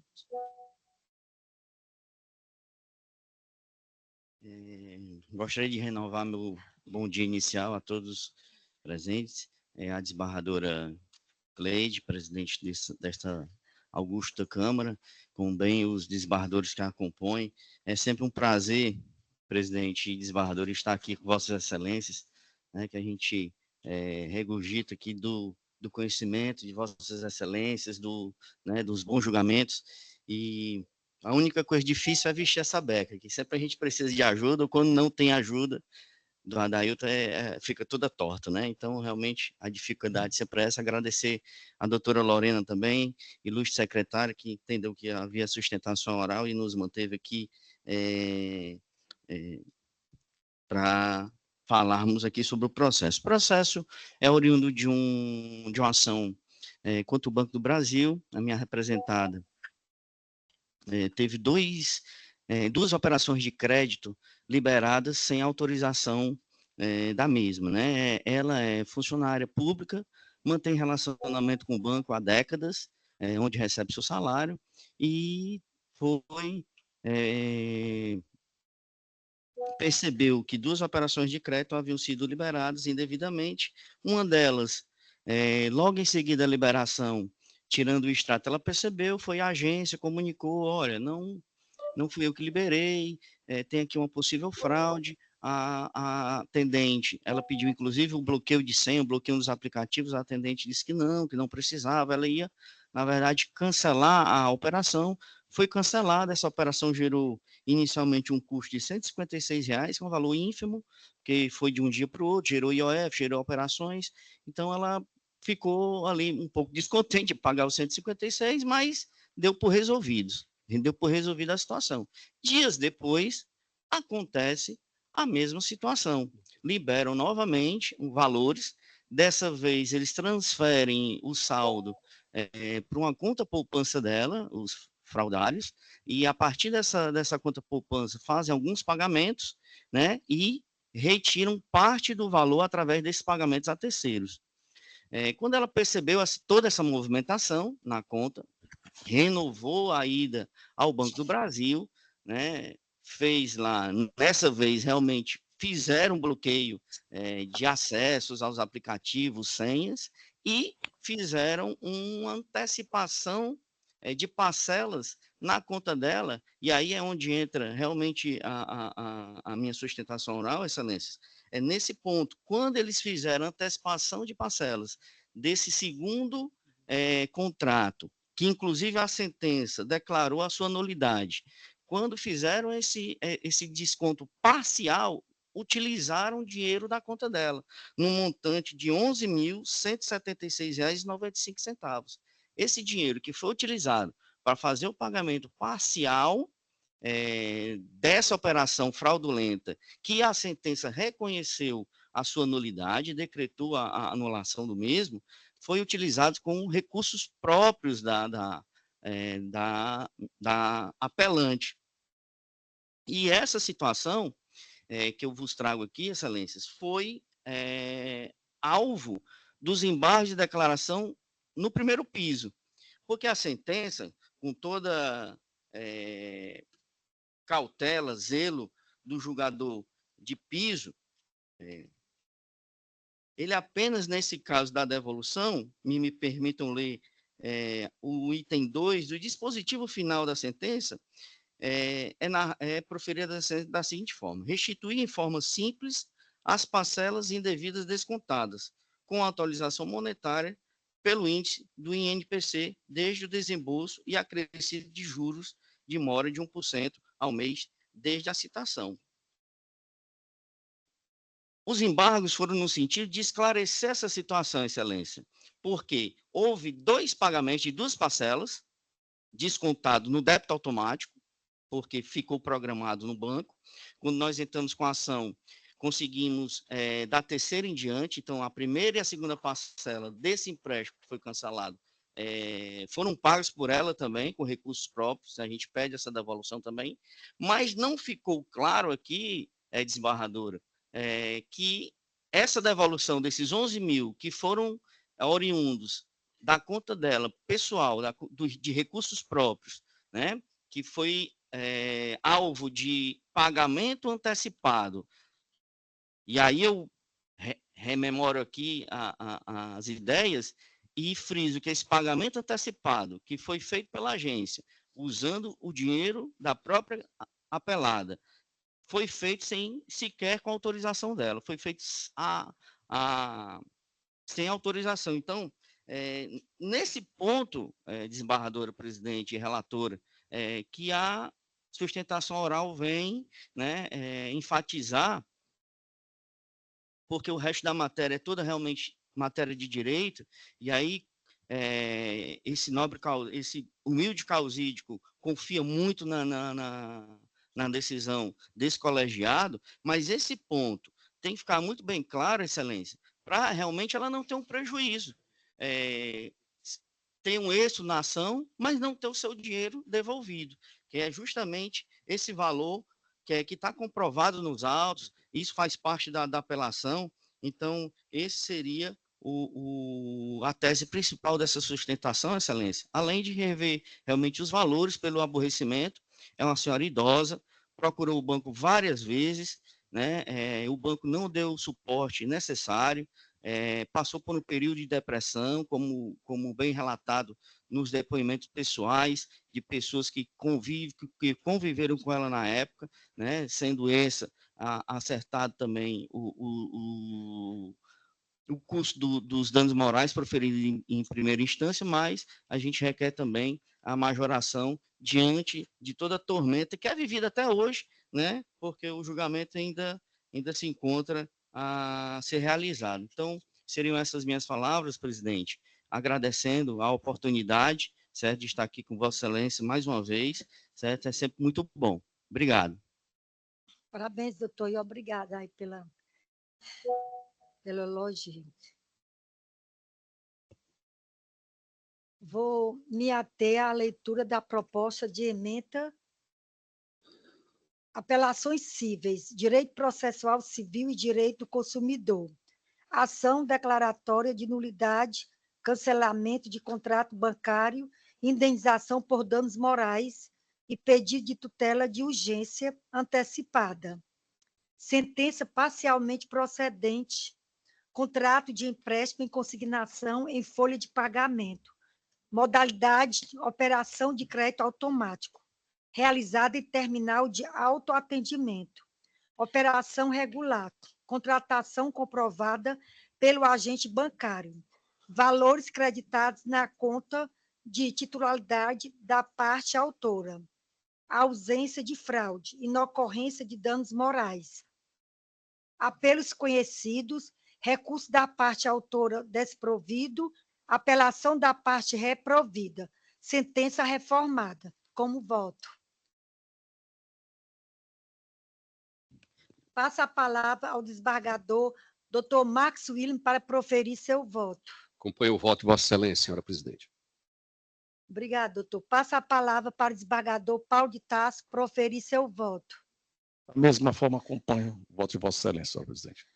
Gostaria de renovar meu bom dia inicial a todos presentes. A desembargadora Cleide, presidente desta augusta Câmara, com bem os desembargadores que a compõem. É sempre um prazer, presidente e desembargador, estar aqui com Vossas Excelências, né, que a gente regurgita aqui do conhecimento de Vossas Excelências, dos bons julgamentos, e a única coisa difícil é vestir essa beca, que sempre a gente precisa de ajuda, ou quando não tem ajuda do Adailton, fica toda torta, né? Então, realmente, a dificuldade sempre é essa. Agradecer a doutora Lorena também, ilustre secretária, que entendeu que havia sustentação oral e nos manteve aqui para falarmos aqui sobre o processo. O processo é oriundo de uma ação contra o Banco do Brasil. A minha representada teve duas operações de crédito liberadas sem autorização da mesma, né? Ela é funcionária pública, mantém relacionamento com o banco há décadas, onde recebe seu salário, e percebeu que duas operações de crédito haviam sido liberadas indevidamente. Uma delas, logo em seguida a liberação, tirando o extrato, ela percebeu, foi à agência, comunicou, olha, não fui eu que liberei, tem aqui uma possível fraude. A atendente, ela pediu inclusive o bloqueio de senha, o bloqueio dos aplicativos, a atendente disse que não precisava, ela ia, na verdade, cancelar a operação. Foi cancelada, essa operação gerou inicialmente um custo de R$ 156, um valor ínfimo, que foi de um dia para o outro, gerou IOF, gerou operações, então ela ficou ali um pouco descontente de pagar os 156, mas deu por resolvidos. Deu por resolvida a situação. Dias depois, acontece a mesma situação. Liberam novamente valores, dessa vez eles transferem o saldo para uma conta poupança dela, os fraudários, e a partir dessa conta poupança fazem alguns pagamentos, né, e retiram parte do valor através desses pagamentos a terceiros. Quando ela percebeu toda essa movimentação na conta, renovou a ida ao Banco do Brasil, né, fez lá, dessa vez realmente fizeram um bloqueio de acessos aos aplicativos, senhas, e fizeram uma antecipação de parcelas na conta dela, e aí é onde entra realmente a minha sustentação oral, Excelências. É nesse ponto, quando eles fizeram antecipação de parcelas desse segundo contrato, que inclusive a sentença declarou a sua nulidade. Quando fizeram esse desconto parcial, utilizaram dinheiro da conta dela, no montante de R$ 11.176,95. Esse dinheiro que foi utilizado para fazer o pagamento parcial dessa operação fraudulenta, que a sentença reconheceu a sua nulidade, decretou a anulação do mesmo, foi utilizado com recursos próprios da apelante. E essa situação que eu vos trago aqui, excelências, foi alvo dos embargos de declaração no primeiro piso, porque a sentença, com toda cautela, zelo do julgador de piso, ele apenas nesse caso da devolução, me permitam ler o item 2 do dispositivo final da sentença, proferida da seguinte forma: restituir em forma simples as parcelas indevidas descontadas, com atualização monetária pelo índice do INPC, desde o desembolso e acrescido de juros de mora de 1% ao mês, desde a citação. Os embargos foram no sentido de esclarecer essa situação, excelência, porque houve 2 pagamentos de 2 parcelas, descontado no débito automático, porque ficou programado no banco. Quando nós entramos com a ação, conseguimos, da terceira em diante, então a primeira e a segunda parcela desse empréstimo que foi cancelado, foram pagos por ela também, com recursos próprios, a gente pede essa devolução também, mas não ficou claro aqui, desembargadora, que essa devolução desses 11 mil que foram oriundos da conta dela, pessoal, de recursos próprios, né, que foi alvo de pagamento antecipado. E aí eu rememoro aqui as ideias e friso que esse pagamento antecipado, que foi feito pela agência, usando o dinheiro da própria apelada, foi feito sem sequer com autorização dela, foi feito sem autorização. Então, nesse ponto, desembargadora, presidente e relatora, que a sustentação oral vem, né, enfatizar, porque o resto da matéria é toda realmente matéria de direito, e aí esse humilde causídico confia muito na decisão desse colegiado, mas esse ponto tem que ficar muito bem claro, excelência, para realmente ela não ter um prejuízo. Ter um êxito na ação, mas não ter o seu dinheiro devolvido, que é justamente esse valor que está comprovado nos autos, isso faz parte da apelação. Então, esse seria a tese principal dessa sustentação, excelência, além de rever realmente os valores pelo aborrecimento. É uma senhora idosa, procurou o banco várias vezes, né? O banco não deu o suporte necessário, passou por um período de depressão, como bem relatado nos depoimentos pessoais de pessoas que conviveram com ela na época, né? Sendo essa acertado também o custo dos danos morais proferidos em primeira instância, mas a gente requer também a majoração diante de toda a tormenta que é vivida até hoje, né? Porque o julgamento ainda se encontra a ser realizado. Então, seriam essas minhas palavras, presidente, agradecendo a oportunidade, certo, de estar aqui com Vossa Excelência mais uma vez, certo? É sempre muito bom. Obrigado. Parabéns, doutor, e obrigada aí pelo elogio. Vou me ater à leitura da proposta de ementa. Apelações cíveis, direito processual civil e direito do consumidor. Ação declaratória de nulidade, cancelamento de contrato bancário, indenização por danos morais e pedido de tutela de urgência antecipada. Sentença parcialmente procedente, contrato de empréstimo em consignação em folha de pagamento. Modalidade, operação de crédito automático, realizada em terminal de autoatendimento. Operação regular, contratação comprovada pelo agente bancário. Valores creditados na conta de titularidade da parte autora, ausência de fraude, inocorrência de danos morais, apelos conhecidos, recurso da parte autora desprovido, apelação da parte reprovida, sentença reformada. Como voto? Passa a palavra ao desembargador Dr. Max William para proferir seu voto. Acompanho o voto de Vossa Excelência, senhora presidente. Obrigada, doutor. Passa a palavra para o desembargador Paulo de Tarso proferir seu voto. Da mesma forma, acompanho o voto de Vossa Excelência, senhora presidente.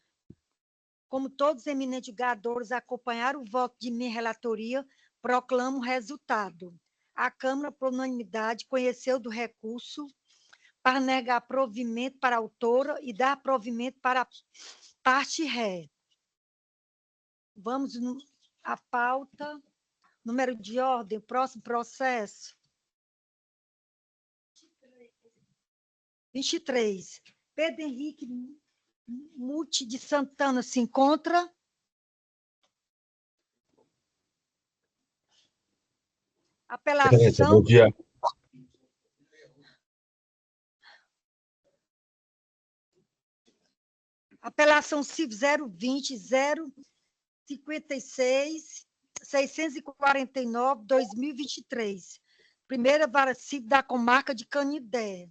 Como todos os eminentes julgadores acompanharam o voto de minha relatoria, proclamo o resultado. A Câmara, por unanimidade, conheceu do recurso para negar provimento para a autora e dar provimento para a parte ré. Vamos à pauta. Número de ordem, próximo processo. 23. Pedro Henrique Muti de Santana se encontra? Apelação. Bom dia. Apelação CIV 020-056-649-2023. Primeira vara civil da comarca de Canindé.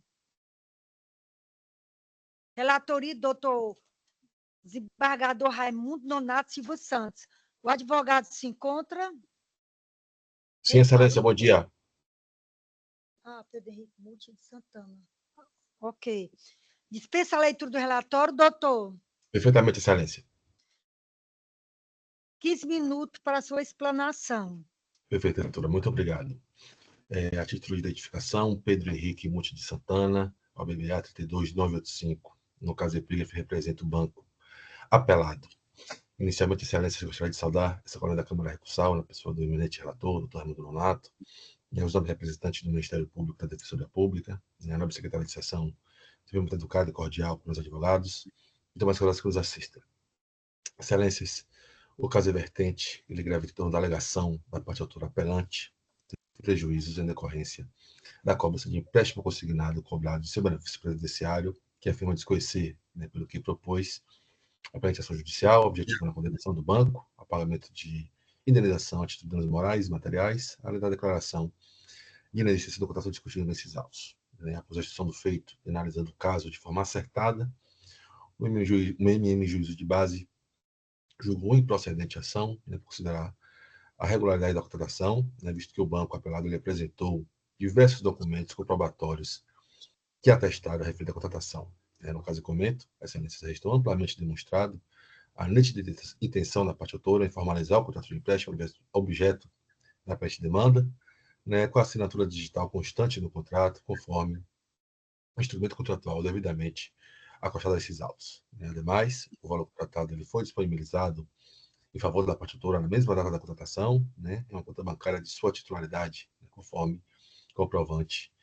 Relatoria, doutor desembargador Raimundo Nonato Silva Santos. O advogado se encontra? Sim, excelência, bom dia. Pedro Henrique Muti de Santana. Ok. Dispensa a leitura do relatório, doutor. Perfeitamente, excelência. 15 minutos para a sua explanação. Perfeito, doutora, muito obrigado. A título de identificação, Pedro Henrique Muti de Santana, OBBA 32985. No caso, epígrafe representa o banco apelado. Inicialmente, excelência, eu gostaria de saudar essa colega da Câmara Recursal, na pessoa do eminente relator, doutor Raimundo Nonato, os nobres representantes do Ministério Público da Defensoria Pública, a nobre secretária de sessão, sempre muito educada e cordial com os advogados, e demais colegas que nos assistem. Excelências, o caso é vertente, ele gravita em torno da alegação da parte autora apelante de prejuízos em decorrência da cobrança de empréstimo consignado cobrado de seu benefício previdenciário, que afirma desconhecer, pelo que propôs, a perante ação judicial, objetivo na condenação do banco, a pagamento de indenização a título de danos morais e materiais, além da declaração de inexistência do contrato discutido nesses autos. Após a instrução do feito, analisando o caso de forma acertada, o MM Juízo de Base julgou improcedente a ação, por considerar a regularidade da contratação, visto que o banco apelado ele apresentou diversos documentos comprobatórios que atestaram a referida contratação. No caso que comento, a excelência restou amplamente demonstrado a nítida intenção da parte autora em formalizar o contrato de empréstimo objeto da presente demanda, com a assinatura digital constante no contrato, conforme o instrumento contratual devidamente acostado a esses autos. Ademais, o valor contratado ele foi disponibilizado em favor da parte autora na mesma data da contratação, em uma conta bancária de sua titularidade, conforme comprovante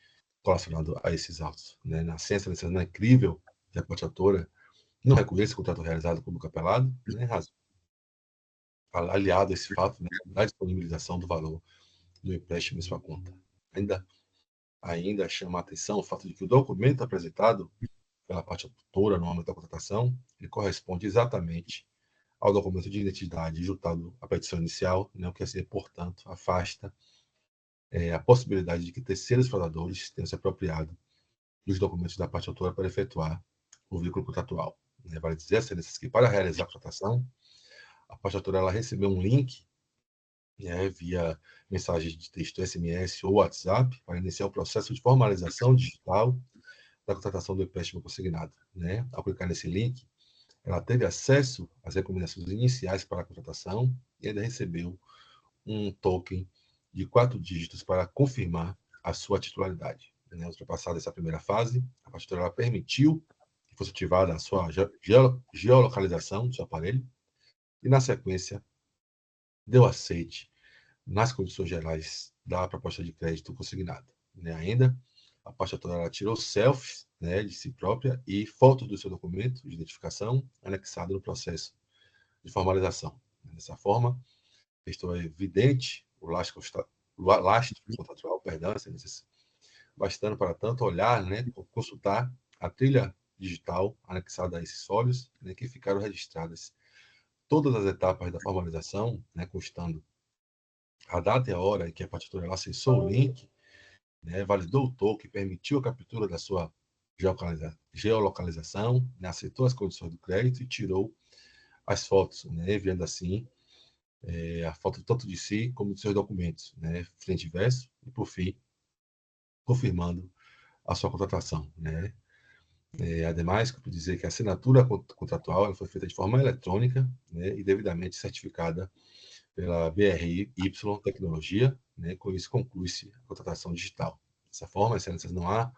relacionado a esses autos. Na ciência, não é incrível que a parte autora não reconheça o contrato realizado como capelado, aliado a esse fato, da disponibilização do valor do empréstimo em sua conta. Ainda chama a atenção o fato de que o documento apresentado pela parte autora no momento da contratação, ele corresponde exatamente ao documento de identidade juntado à petição inicial, o que, assim, portanto, afasta a possibilidade de que terceiros fraudadores tenham se apropriado dos documentos da parte autora para efetuar o vínculo contratual. Vale dizer, excelências, que para realizar a contratação, a parte autora ela recebeu um link via mensagem de texto SMS ou WhatsApp para iniciar o processo de formalização digital da contratação do empréstimo consignado. Ao clicar nesse link, ela teve acesso às recomendações iniciais para a contratação e ainda recebeu um token de 4 dígitos para confirmar a sua titularidade. Ultrapassada essa primeira fase, a parte autora permitiu que fosse ativada a sua geolocalização do seu aparelho e, na sequência, deu aceite nas condições gerais da proposta de crédito consignada. Ainda, a parte autora tirou selfies de si própria e fotos do seu documento de identificação anexado no processo de formalização. Dessa forma, estou evidente o laço lastro contratual, perdão, bastando para tanto olhar, né, consultar a trilha digital anexada a esses folhos, né, que ficaram registradas todas as etapas da formalização, né, constando a data e a hora em que a partitura ela acessou o link, né, validou o token, permitiu a captura da sua geolocalização, né, aceitou as condições do crédito e tirou as fotos, né, enviando assim a foto tanto de si como dos seus documentos, né, frente e verso, e por fim, confirmando a sua contratação, né. Ademais, quero dizer que a assinatura contratual ela foi feita de forma eletrônica, né, e devidamente certificada pela BRY Tecnologia, né, com isso conclui-se a contratação digital. Dessa forma, excelências, não há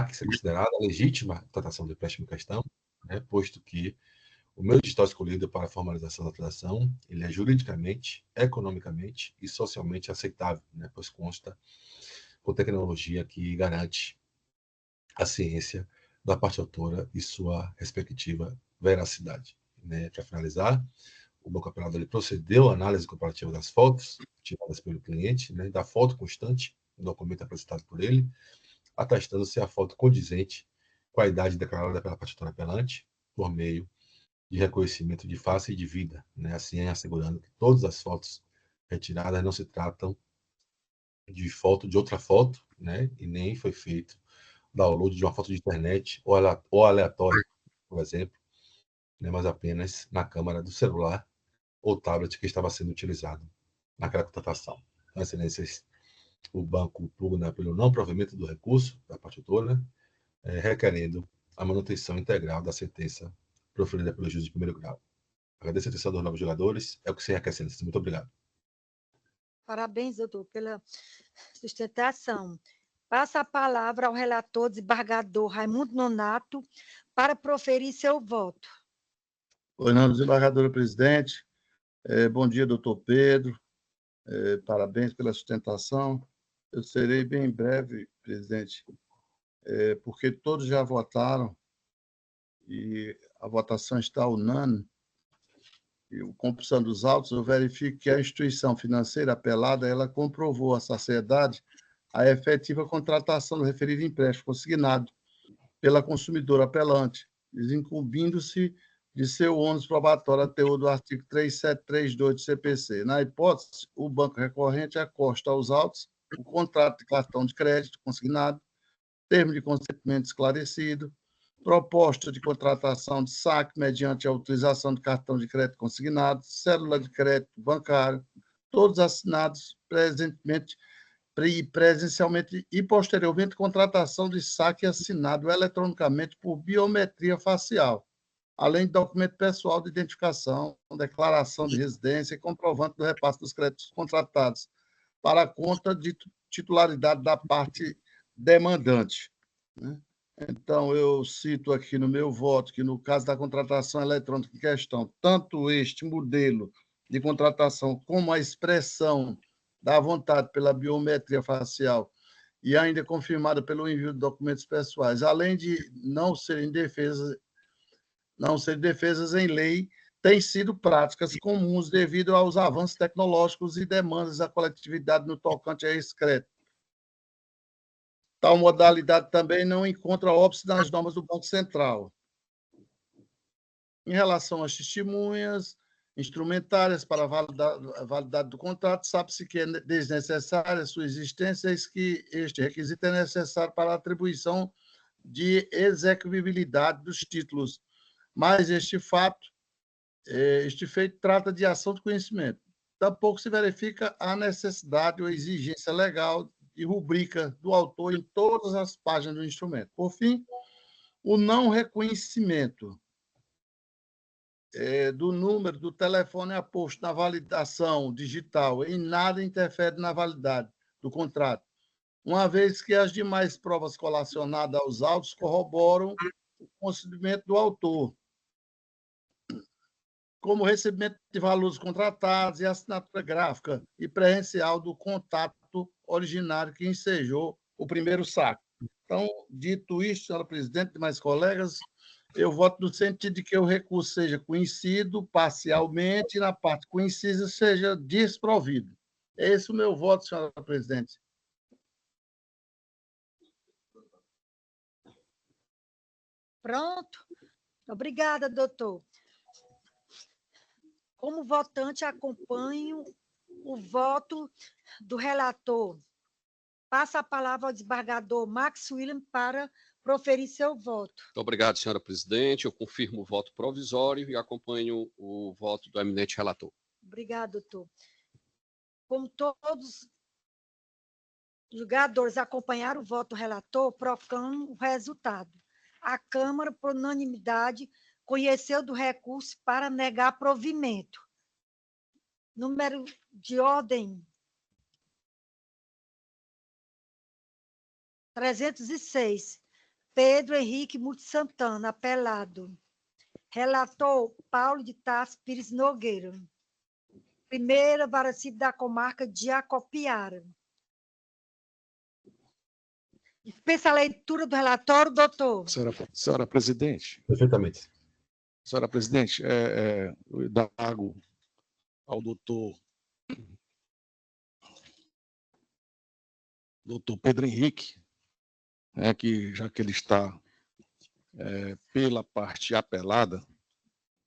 que ser considerada legítima a contratação do empréstimo em questão, né, posto que o meio digital escolhido para a formalização da transação, ele é juridicamente, economicamente e socialmente aceitável, né, pois consta com tecnologia que garante a ciência da parte autora e sua respectiva veracidade. Né? Para finalizar, o banco apelado ele procedeu à análise comparativa das fotos tiradas pelo cliente, né, da foto constante, do documento apresentado por ele, atestando se a foto condizente com a idade declarada pela partitura apelante, por meio de reconhecimento de face e de vida, né, assim assegurando que todas as fotos retiradas não se tratam de foto de outra foto, né, e nem foi feito download de uma foto de internet ou aleatório, por exemplo, né, mas apenas na câmera do celular ou tablet que estava sendo utilizado naquela contratação. Então, excelências, o banco pugna pelo não provimento do recurso da partitura, requerendo a manutenção integral da sentença proferida pelo juiz de primeiro grau. Agradeço a atenção dos novos jogadores. É o que se requer, excelências. Muito obrigado. Parabéns, doutor, pela sustentação. Passa a palavra ao relator desembargador Raimundo Nonato para proferir seu voto. Pois não, desembargadora presidente. Bom dia, doutor Pedro. Parabéns pela sustentação. Eu serei bem breve, presidente, porque todos já votaram e a votação está unânime. E, compulsando os autos, eu verifico que a instituição financeira apelada ela comprovou à sociedade a efetiva contratação do referido empréstimo consignado pela consumidora apelante, desincumbindo-se de seu ônus probatório a teor do artigo 3732 do CPC. Na hipótese, o banco recorrente acosta aos autos o contrato de cartão de crédito consignado, termo de consentimento esclarecido, proposta de contratação de saque mediante a utilização de cartão de crédito consignado, cédula de crédito bancário, todos assinados presencialmente e posteriormente contratação de saque assinado eletronicamente por biometria facial, além de documento pessoal de identificação, declaração de residência e comprovante do repasse dos créditos contratados para a conta de titularidade da parte demandante. Né? Então, eu cito aqui no meu voto que, no caso da contratação eletrônica em questão, tanto este modelo de contratação como a expressão da vontade pela biometria facial e ainda confirmada pelo envio de documentos pessoais, além de não serem defesas em lei, têm sido práticas comuns devido aos avanços tecnológicos e demandas da coletividade no tocante a esse crédito. Tal modalidade também não encontra óbice nas normas do Banco Central. Em relação às testemunhas instrumentárias para a validade do contrato, sabe-se que é desnecessária a sua existência, eis que este requisito é necessário para a atribuição de execuibilidade dos títulos. Mas este feito trata de ação de conhecimento. Tampouco se verifica a necessidade ou exigência legal e rubrica do autor em todas as páginas do instrumento. Por fim, o não reconhecimento do número do telefone aposto na validação digital em nada interfere na validade do contrato, uma vez que as demais provas colacionadas aos autos corroboram o conhecimento do autor, como o recebimento de valores contratados e a assinatura gráfica e presencial do contato originário que ensejou o primeiro saque. Então, dito isto, senhora presidente e demais colegas, eu voto no sentido de que o recurso seja conhecido parcialmente e, na parte conhecida, seja desprovido. É esse o meu voto, senhora presidente. Pronto. Obrigada, doutor. Como votante, acompanho o voto do relator. Passa a palavra ao desembargador Max William para proferir seu voto. Muito obrigado, senhora presidente. Eu confirmo o voto provisório e acompanho o voto do eminente relator. Obrigado, doutor. Como todos os julgadores acompanharam o voto do relator, proclamo o resultado. A Câmara, por unanimidade, conheceu do recurso para negar provimento. Número de ordem 306. Pedro Henrique Muti Santana, apelado. Relator Paulo de Tarso Pires Nogueira. Primeira Vara Civil da Comarca de Acopiara. Dispensa a leitura do relatório, doutor. Senhora presidente. Perfeitamente. Senhora presidente, eu indago ao doutor Pedro Henrique, que já que ele está pela parte apelada,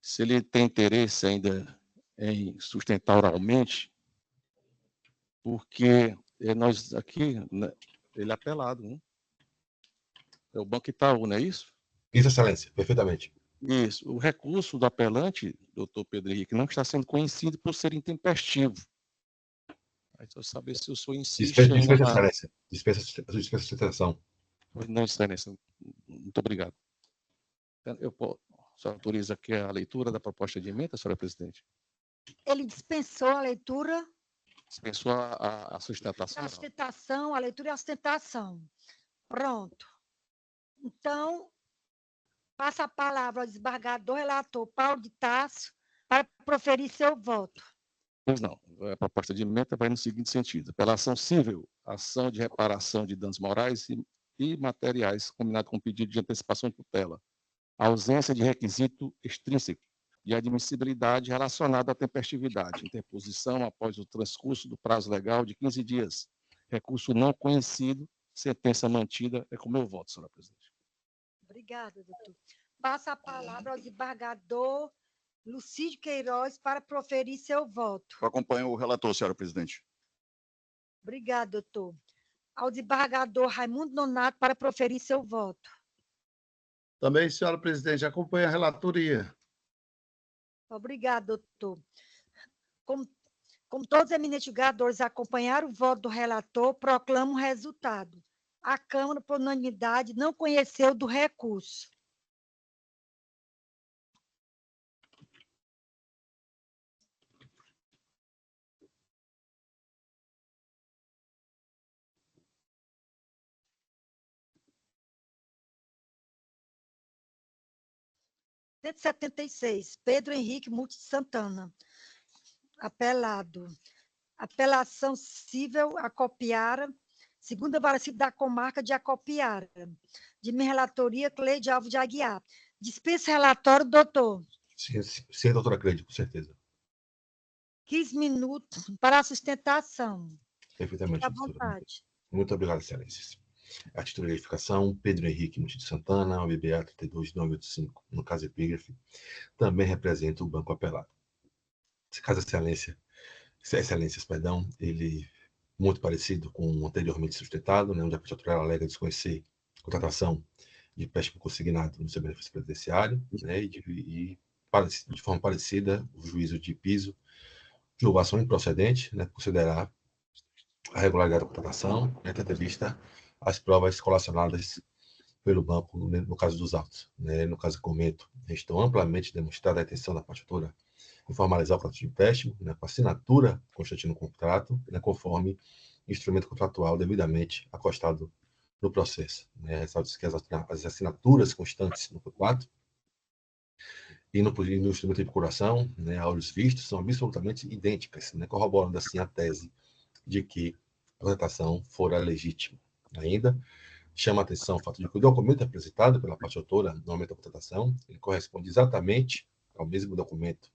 se ele tem interesse ainda em sustentar oralmente, porque nós aqui, né, ele é apelado, né? É o Banco Itaú, não é isso? Isso, excelência, perfeitamente. Isso. O recurso do apelante, doutor Pedro Henrique, não está sendo conhecido por ser intempestivo. Aí eu saber se o senhor insiste Dispensa, ainda excelência. Dispensa a sustentação. Não, excelência. Muito obrigado. Só autoriza aqui a leitura da proposta de emenda, senhora presidente? Ele dispensou a leitura. Dispensou a sustentação? A sustentação, a leitura e a sustentação. Pronto. Então, passa a palavra ao desembargador relator Paulo de Tarso para proferir seu voto. Pois não. A proposta de emenda vai no seguinte sentido. Pela ação civil, ação de reparação de danos morais e materiais, combinado com pedido de antecipação de tutela. A ausência de requisito extrínseco de admissibilidade relacionado à tempestividade. Interposição após o transcurso do prazo legal de 15 dias. Recurso não conhecido, sentença mantida. É com o meu voto, senhora presidente. Obrigada, doutor. Passa a palavra ao desembargador Lucídio Queiroz para proferir seu voto. Eu acompanho o relator, senhora presidente. Obrigada, doutor. Ao desembargador Raimundo Nonato para proferir seu voto. Também, senhora presidente, acompanha a relatoria. Obrigada, doutor. Como todos os eminentes julgadores acompanharam o voto do relator, proclamo o resultado. A Câmara, por unanimidade, não conheceu do recurso. Pedro Henrique Muti Santana, apelado. Apelação civil Acopiara, segunda Vara Civil da Comarca de Acopiara. De minha relatoria, Cleide Alves de Aguiar. Dispensa relatório, doutor. Sim, doutora Cleide, com certeza. 15 minutos para a sustentação. Perfeitamente. Fique à vontade. Muito obrigado, excelências. A título de verificação, Pedro Henrique Muti de Santana, OBBA 32985, no caso epígrafe, também representa o banco apelado. Esse caso, excelências, ele muito parecido com o anteriormente sustentado, né, onde a parte autoral alega desconhecer contratação de empréstimo consignado no seu benefício previdenciário, né, e de forma parecida, o juízo de piso julgou a ação improcedente, né, considerar a regularidade da contratação, né, tendo em vista as provas colacionadas pelo banco, no caso dos autos. Né? No caso que comento, restou amplamente demonstrada a intenção da parte autora em formalizar o contrato de empréstimo, né, com assinatura constante no contrato, né, conforme instrumento contratual devidamente acostado no processo. Né? Ressalto que as assinaturas constantes no P4 e no instrumento de procuração, né, a olhos vistos, são absolutamente idênticas, né, corroborando assim a tese de que a contratação fora legítima. Ainda chama a atenção o fato de que o documento apresentado pela parte autora no momento da contratação, ele corresponde exatamente ao mesmo documento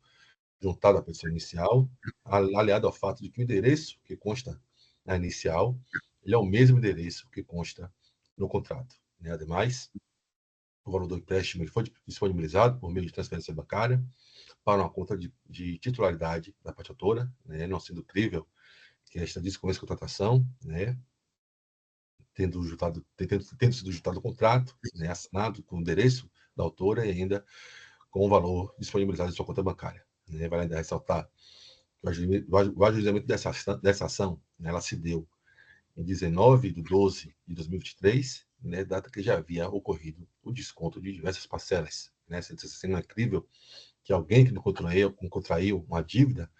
juntado à petição inicial, aliado ao fato de que o endereço que consta na inicial, ele é o mesmo endereço que consta no contrato. Né? Ademais, o valor do empréstimo ele foi disponibilizado por meio de transferência bancária para uma conta de titularidade da parte autora, né? Não sendo crível que esta desconheça a contratação, né? Tendo sido juntado o contrato, né? Assinado com o endereço da autora e ainda com o valor disponibilizado em sua conta bancária. Né? Vale ainda ressaltar que o ajuizamento dessa ação, né, ela se deu em 19 de 12 de 2023, né, data que já havia ocorrido o desconto de diversas parcelas. Né? Sendo incrível que alguém que não contraiu uma dívida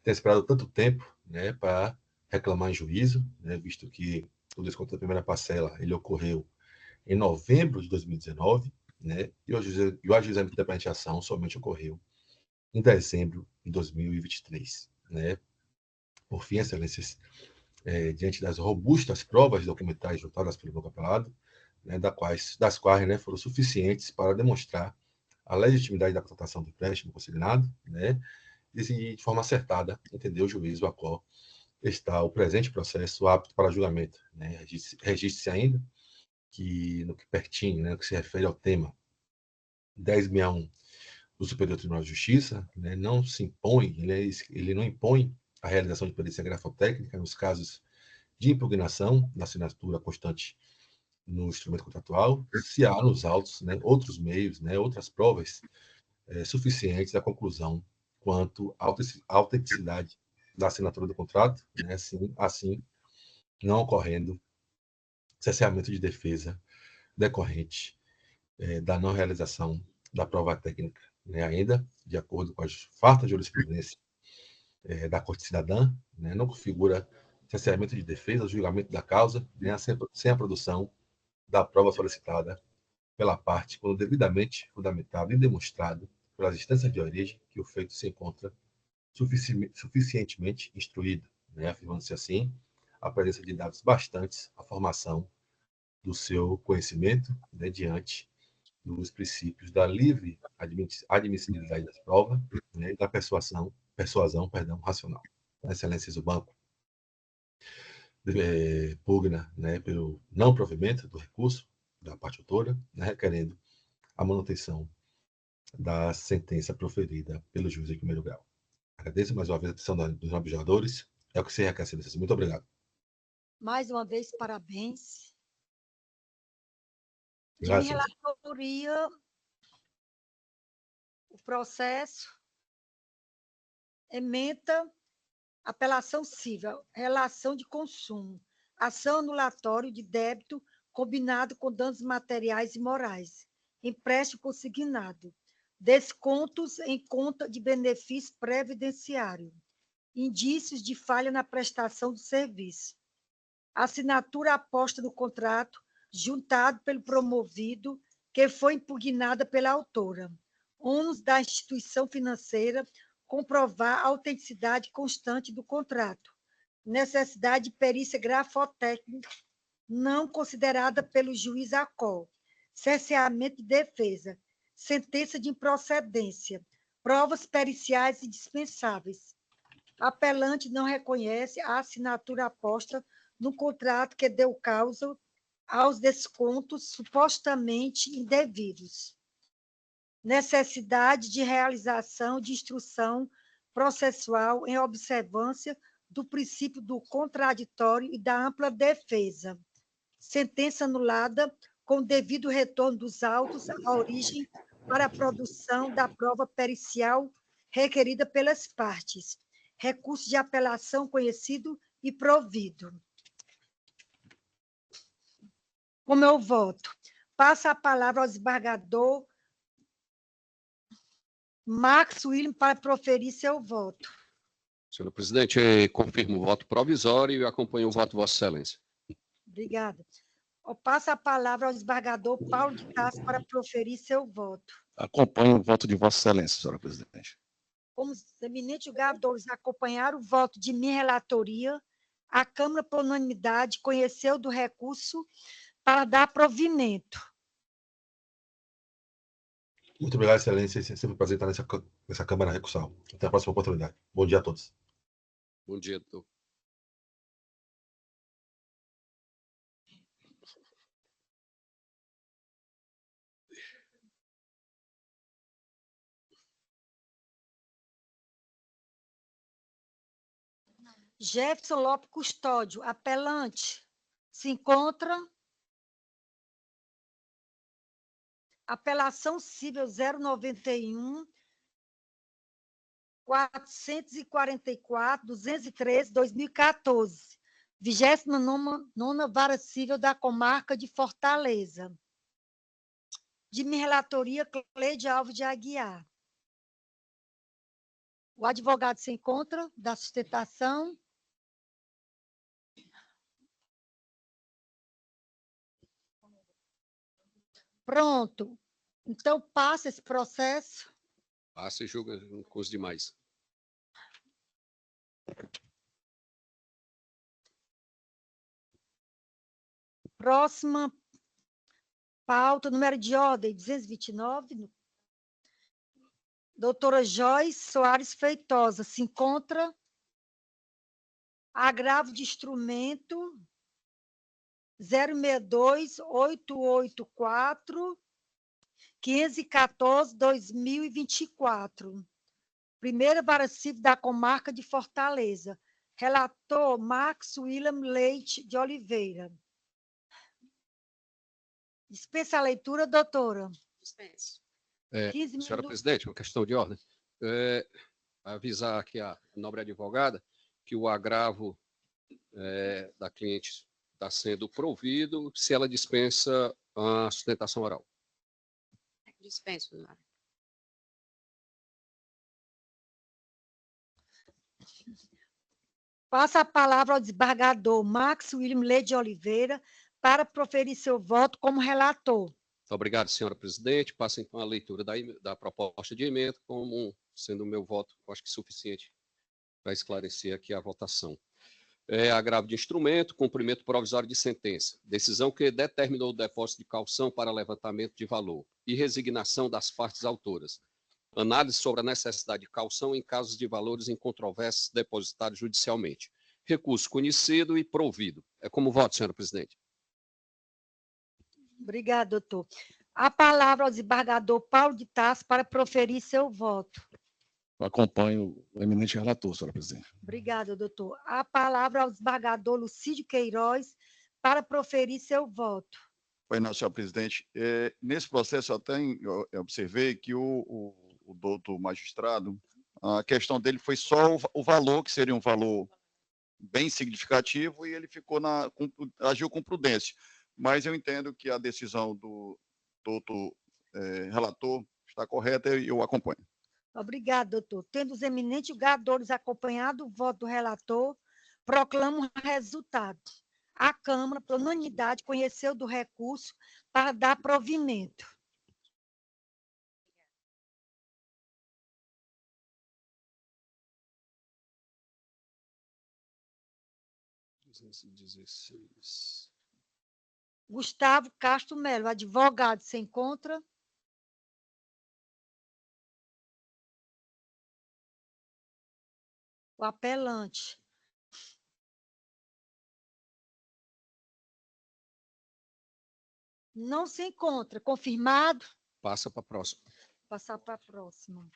tenha esperado tanto tempo, né, para reclamar em juízo, né, visto que o desconto da primeira parcela ele ocorreu em novembro de 2019, né, e o ajuizamento da presente ação somente ocorreu em dezembro de 2023. Né. Por fim, excelências, diante das robustas provas documentais juntadas pelo banco apelado, né, das quais né, foram suficientes para demonstrar a legitimidade da contratação do empréstimo consignado, né, e de forma acertada entendeu o juízo a qual está o presente processo apto para julgamento. Né. Registre-se ainda que, no que pertine, né, no que se refere ao tema 1061 do Superior Tribunal de Justiça, né, não se impõe, ele não impõe a realização de perícia grafotécnica nos casos de impugnação da assinatura constante no instrumento contratual, se há nos autos, né, outros meios, né, outras provas suficientes à conclusão quanto à autenticidade da assinatura do contrato, né, assim não ocorrendo cesseamento de defesa decorrente da não realização da prova técnica. Né, ainda, de acordo com a farta jurisprudência da Corte Cidadã, né, não configura cesseamento de defesa, julgamento da causa, né, sem a produção da prova solicitada pela parte, quando devidamente fundamentado e demonstrado pelas instâncias de origem que o feito se encontra suficientemente instruído, né, afirmando-se assim a presença de dados bastantes à formação do seu conhecimento, né, diante dos princípios da livre admissibilidade das provas, né, e da persuasão racional. Excelências do banco pugna, né, pelo não provimento do recurso da parte autora, né, requerendo a manutenção da sentença proferida pelo juiz de primeiro grau. Agradeço mais uma vez a atenção dos observadores. É o que se requer, excelências. Muito obrigado. Mais uma vez, parabéns. De Obrigado, minha relatoria, o processo ementa apelação civil, relação de consumo, ação anulatório de débito combinado com danos materiais e morais, empréstimo consignado, descontos em conta de benefício previdenciário, indícios de falha na prestação do serviço, assinatura aposta no contrato juntado pelo promovido, que foi impugnada pela autora, ônus da instituição financeira comprovar a autenticidade constante do contrato, necessidade de perícia grafotécnica não considerada pelo juiz ACOL, cerceamento de defesa, sentença de improcedência, provas periciais indispensáveis. Apelante não reconhece a assinatura aposta no contrato que deu causa aos descontos supostamente indevidos. Necessidade de realização de instrução processual em observância do princípio do contraditório e da ampla defesa. Sentença anulada com devido retorno dos autos à origem para a produção da prova pericial requerida pelas partes. Recurso de apelação conhecido e provido. Como eu voto? Passa a palavra ao desembargador Max William para proferir seu voto. Senhor presidente, confirmo o voto provisório e acompanho o voto de Vossa Excelência. Obrigada. Eu passo a palavra ao desembargador Paulo de Castro para proferir seu voto. Acompanho o voto de Vossa Excelência, senhora presidente. Como os eminentes julgadores acompanharam o voto de minha relatoria, a Câmara, por unanimidade, conheceu do recurso para dar provimento. Muito obrigado, excelência. É sempre um prazer estar essa Câmara recursal. Até a próxima oportunidade. Bom dia a todos. Bom dia, doutor. Jefferson Lopes Custódio, apelante, se encontra. Apelação civil 091 444 213 2014, 29ª Vara Civil da Comarca de Fortaleza. De minha relatoria, Cleide Alves de Aguiar. O advogado se encontra, da sustentação. Pronto. Então, passa esse processo. Passa e julga com os demais. Próxima pauta, número de ordem 229. Doutora Joyce Soares Feitosa, se encontra. Agravo de instrumento 062-884 514-2024. Primeira Vara Civil da Comarca de Fortaleza. Relator Marcos William Leite de Oliveira. Dispensa a leitura, doutora. Dispenso. Senhora presidente, uma questão de ordem. Avisar aqui a nobre advogada que o agravo da cliente está sendo provido se ela dispensa a sustentação oral. Dispenso, senhora. Passa a palavra ao desembargador Marcos William Leite de Oliveira para proferir seu voto como relator. Muito obrigado, senhora presidente. Passa então a leitura da proposta de emenda, como sendo o meu voto, acho que suficiente para esclarecer aqui a votação. Agravo de instrumento, cumprimento provisório de sentença, decisão que determinou o depósito de caução para levantamento de valor e resignação das partes autoras. Análise sobre a necessidade de caução em casos de valores incontroversos depositados judicialmente. Recurso conhecido e provido. É como voto, senhora presidente. Obrigada, doutor. A palavra ao desembargador Paulo de Tarso para proferir seu voto. Eu acompanho o eminente relator, senhora presidente. Obrigada, doutor. A palavra ao desembargador Lucídio Queiroz para proferir seu voto. Pois não, senhor presidente. Nesse processo, eu observei que o doutor magistrado, a questão dele foi só o valor, que seria um valor bem significativo, e ele agiu com prudência. Mas eu entendo que a decisão do doutor relator está correta e eu acompanho. Obrigada, doutor. Tendo os eminentes julgadores acompanhado o voto do relator, proclamo o resultado. A Câmara, por unanimidade, conheceu do recurso para dar provimento. Gustavo Castro Melo, advogado, se encontra. O apelante. Não se encontra. Confirmado? Passa para a próxima. Passar para a próxima.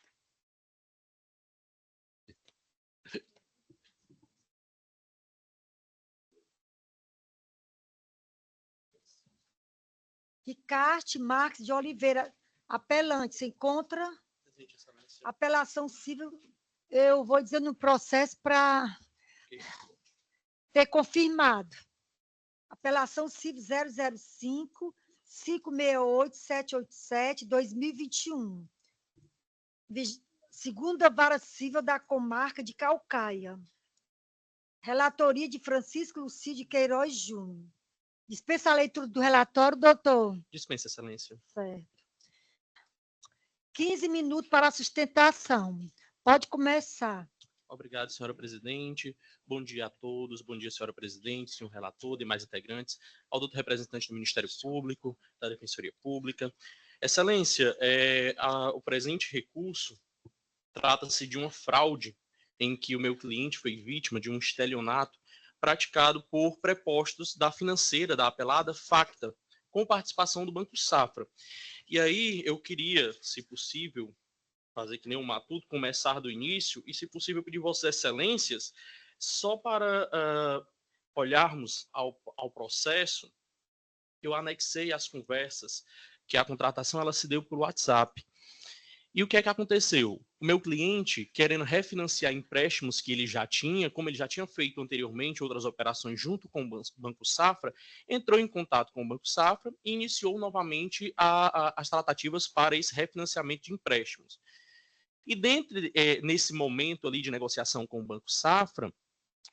Ricardo Marques de Oliveira, apelante, se encontra. Apelação civil, eu vou dizer no processo para ter confirmado. Apelação civil 005 568 787 2021. Segunda Vara Civil da Comarca de Caucaia. Relatoria de Francisco Lucídio Queiroz Júnior. Dispensa a leitura do relatório, doutor. Dispensa, excelência. Certo. 15 minutos para a sustentação. Pode começar. Obrigado, senhora presidente. Bom dia a todos. Bom dia, senhora presidente, senhor relator, demais integrantes, ao doutor representante do Ministério Público, da Defensoria Pública. Excelência, o presente recurso Trata-se de uma fraude em que o meu cliente foi vítima de um estelionato praticado por prepostos da financeira, da apelada Facta, com participação do Banco Safra. E aí eu queria, se possível, fazer que nem o Matuto, começar do início e, se possível, pedir Vossas Excelências só para olharmos ao processo. Eu anexei as conversas que a contratação ela se deu por WhatsApp. E o que é que aconteceu? O meu cliente, querendo refinanciar empréstimos que ele já tinha, como ele já tinha feito anteriormente outras operações junto com o Banco Safra, entrou em contato com o Banco Safra e iniciou novamente as tratativas para esse refinanciamento de empréstimos. E nesse momento ali de negociação com o Banco Safra,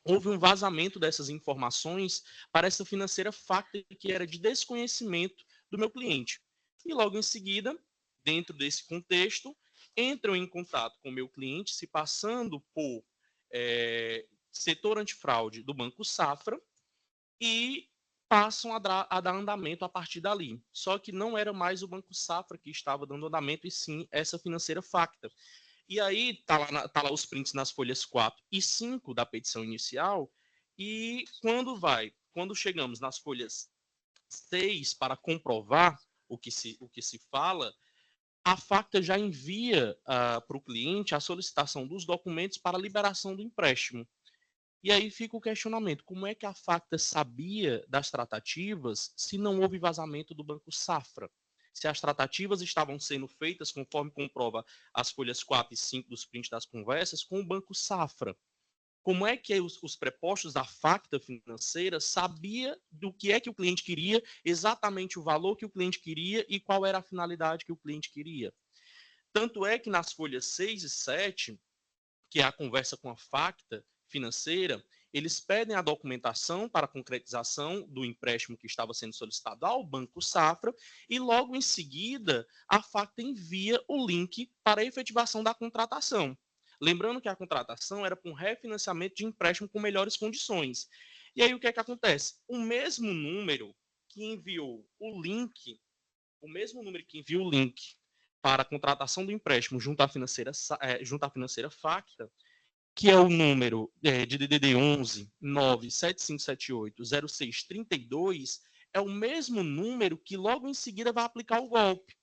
houve um vazamento dessas informações para essa financeira Facta, que era de desconhecimento do meu cliente. E logo em seguida, dentro desse contexto, entram em contato com o meu cliente, se passando por setor antifraude do Banco Safra, e passam a dar andamento a partir dali. Só que não era mais o Banco Safra que estava dando andamento, e sim essa financeira Facta. E aí tá lá os prints nas folhas 4 e 5 da petição inicial, e quando chegamos nas folhas 6 para comprovar o que se fala, a Facta já envia para o cliente a solicitação dos documentos para a liberação do empréstimo. E aí fica o questionamento: como é que a Facta sabia das tratativas se não houve vazamento do Banco Safra? Se as tratativas estavam sendo feitas, conforme comprova as folhas 4 e 5 dos prints das conversas, com o Banco Safra. Como é que os prepostos da Facta financeira sabia do que é que o cliente queria, exatamente o valor que o cliente queria e qual era a finalidade que o cliente queria? Tanto é que nas folhas 6 e 7, que é a conversa com a Facta financeira, eles pedem a documentação para a concretização do empréstimo que estava sendo solicitado ao Banco Safra, e logo em seguida a Facta envia o link para a efetivação da contratação. Lembrando que a contratação era para um refinanciamento de empréstimo com melhores condições. E aí o que é que acontece? O mesmo número que enviou o link para a contratação do empréstimo junto à financeira Facta, que é o número de DDD 11 97578 0632, é o mesmo número que logo em seguida vai aplicar o golpe,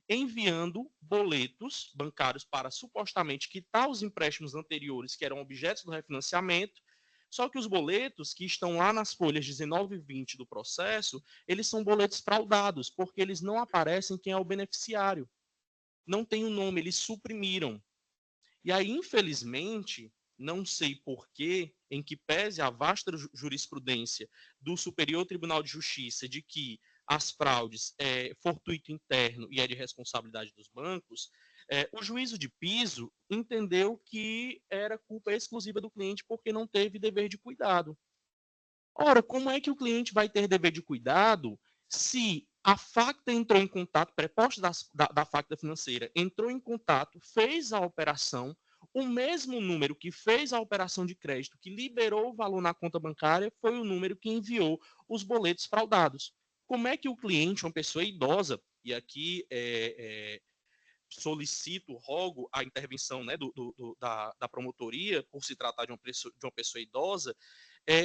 enviando boletos bancários para supostamente quitar os empréstimos anteriores que eram objetos do refinanciamento. Só que os boletos que estão lá nas folhas 19 e 20 do processo, eles são boletos fraudados, porque eles não aparecem quem é o beneficiário. Não tem o nome, eles suprimiram. E aí, infelizmente, não sei porquê, em que pese a vasta jurisprudência do Superior Tribunal de Justiça de que as fraudes é fortuito interno e é de responsabilidade dos bancos, o juízo de piso entendeu que era culpa exclusiva do cliente porque não teve dever de cuidado. Ora, como é que o cliente vai ter dever de cuidado se a Facta entrou em contato, preposto da Facta financeira, entrou em contato, fez a operação, o mesmo número que fez a operação de crédito, que liberou o valor na conta bancária, foi o número que enviou os boletos fraudados. Como é que o cliente, uma pessoa idosa, e aqui solicito, rogo a intervenção, né, da promotoria, por se tratar de uma pessoa idosa,